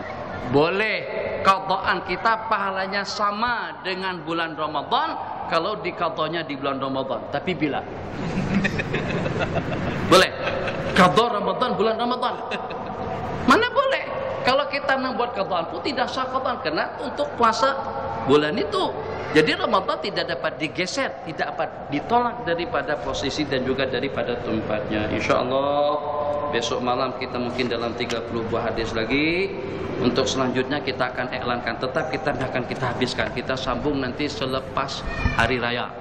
Boleh qadhaan kita pahalanya sama dengan bulan Ramadan kalau di qadhanya di bulan Ramadan. Tapi bila boleh qadha Ramadan bulan Ramadan, mana boleh. Kalau kita membuat qadhaan pun tidak sah qadhaan, karena untuk puasa bulan itu. Jadi Ramadan tidak dapat digeser, tidak dapat ditolak daripada posisi dan juga daripada tempatnya. InsyaAllah besok malam kita mungkin dalam 30 buah hadis lagi. Untuk selanjutnya kita akan iklankan, tetap kita akan kita habiskan. Kita sambung nanti selepas hari raya.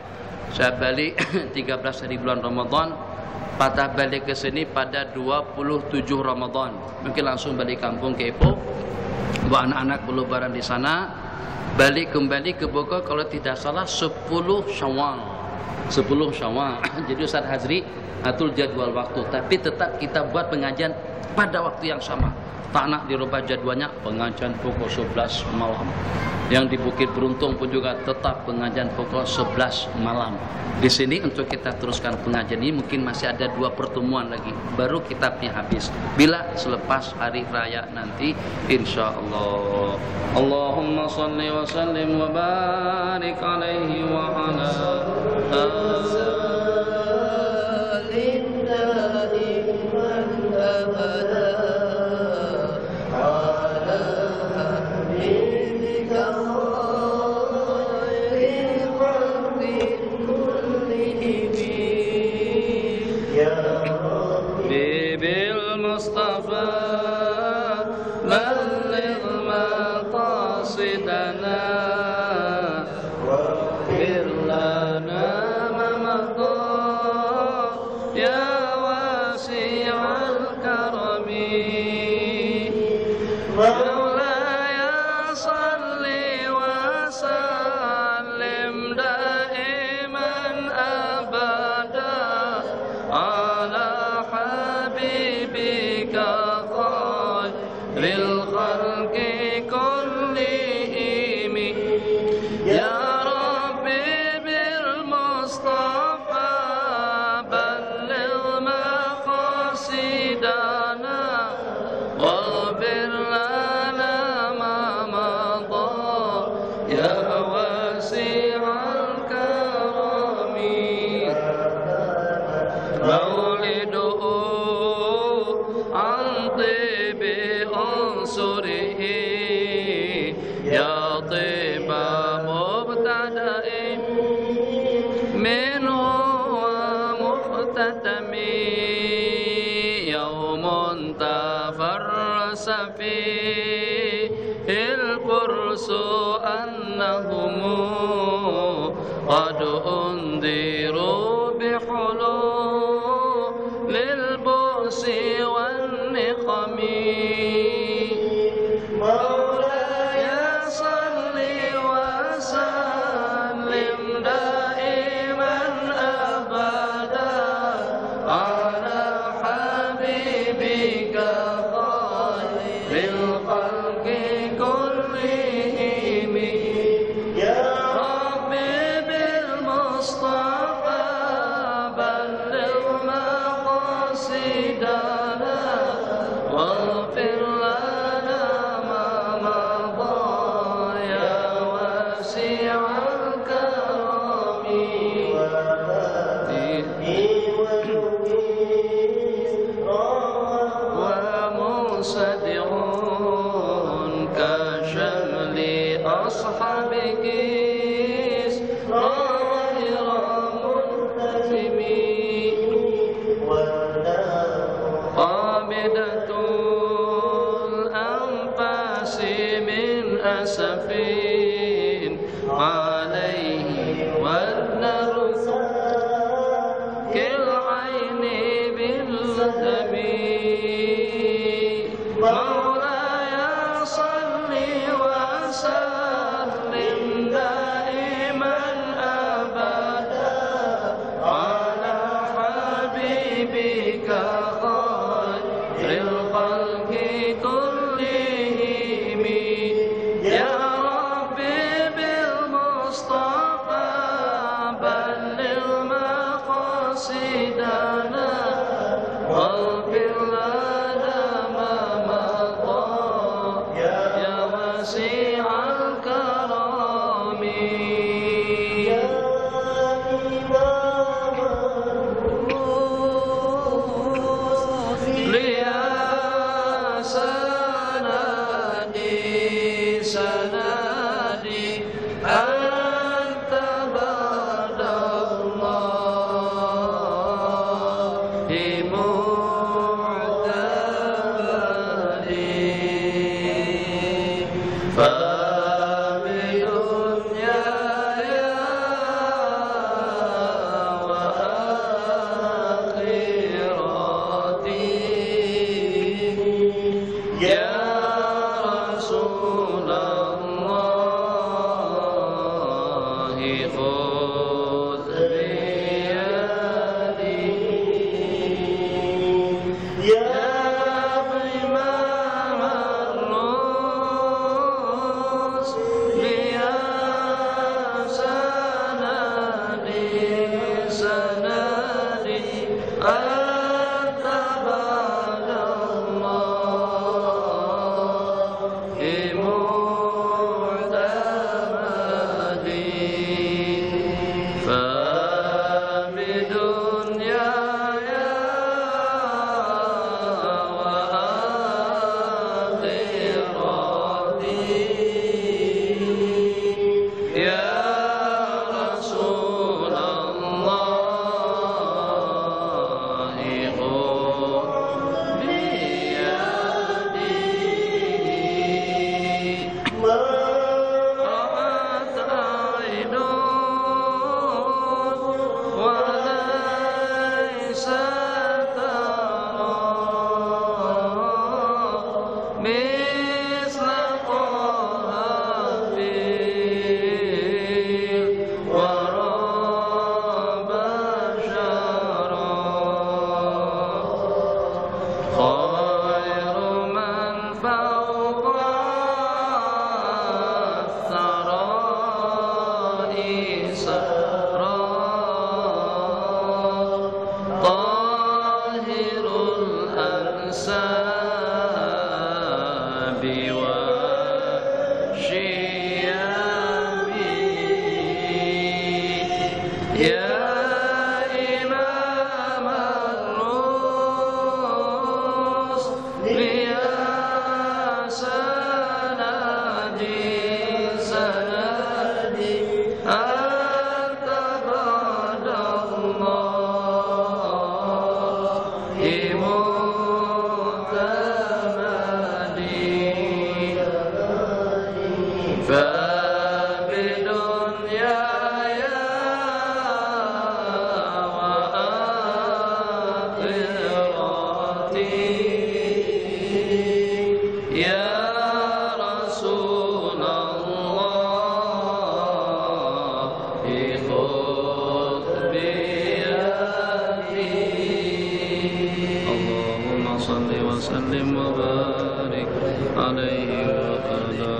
Saya balik 13 hari bulan Ramadan, patah balik ke sini pada 27 Ramadan. Mungkin langsung balik kampung ke Ipoh, buat anak-anak berlebaran di sana. Balik kembali ke Bogor kalau tidak salah 10 Syawal. 10 Syawal. Jadi Ustaz Hazri atur jadwal waktu, tapi tetap kita buat pengajian pada waktu yang sama. Tak nak dirubah jadwalnya, pengajian pukul 11 malam. Yang di Bukit Beruntung pun juga tetap pengajian pukul 11 malam. Di sini untuk kita teruskan pengajian ini mungkin masih ada 2 pertemuan lagi, baru kitabnya habis. Bila selepas hari raya nanti, insyaallah. Allahumma salli wa sallim wa barik alaihi wa ala قد أنذروا بحلول للبؤس والنقم مولاي صل وسلم مقاصدنا واغفر لنا ما مضى يا واسع الكرم ومصدع كشمل أصحابك غير ملتزم قابضة الأنفاس من أسف عليه والنرس كالعين بالدم مولاي صل وسلم دائما أبدا على حبيبك خير الخلق كلهم يا ربي بالمصطفى بلغ مقاصدنا واغفر لنا ما مضى يا واسع الكرم يا سندي سندي أنت بعد الله معتمدي فبدنيا وآخرتي يا رسول الله خذ بيدي يا إمام الرسل يا سندي سندي أنت بعد الله معتمدي فبدنياي وآخرتي يا رسول الله خذ بيدي رأت عين وليس ترى مثل طه في الورى بشرا خير من فوق الثرى سرى طاهر الأنساب والشيام يا إمام الرسل يا سندي سندي أنت بعد الله معتمدي فبدنياي وآخرتي يا رسول الله خذ بيدي اللهم صل وسلم وبارك عليه وعلى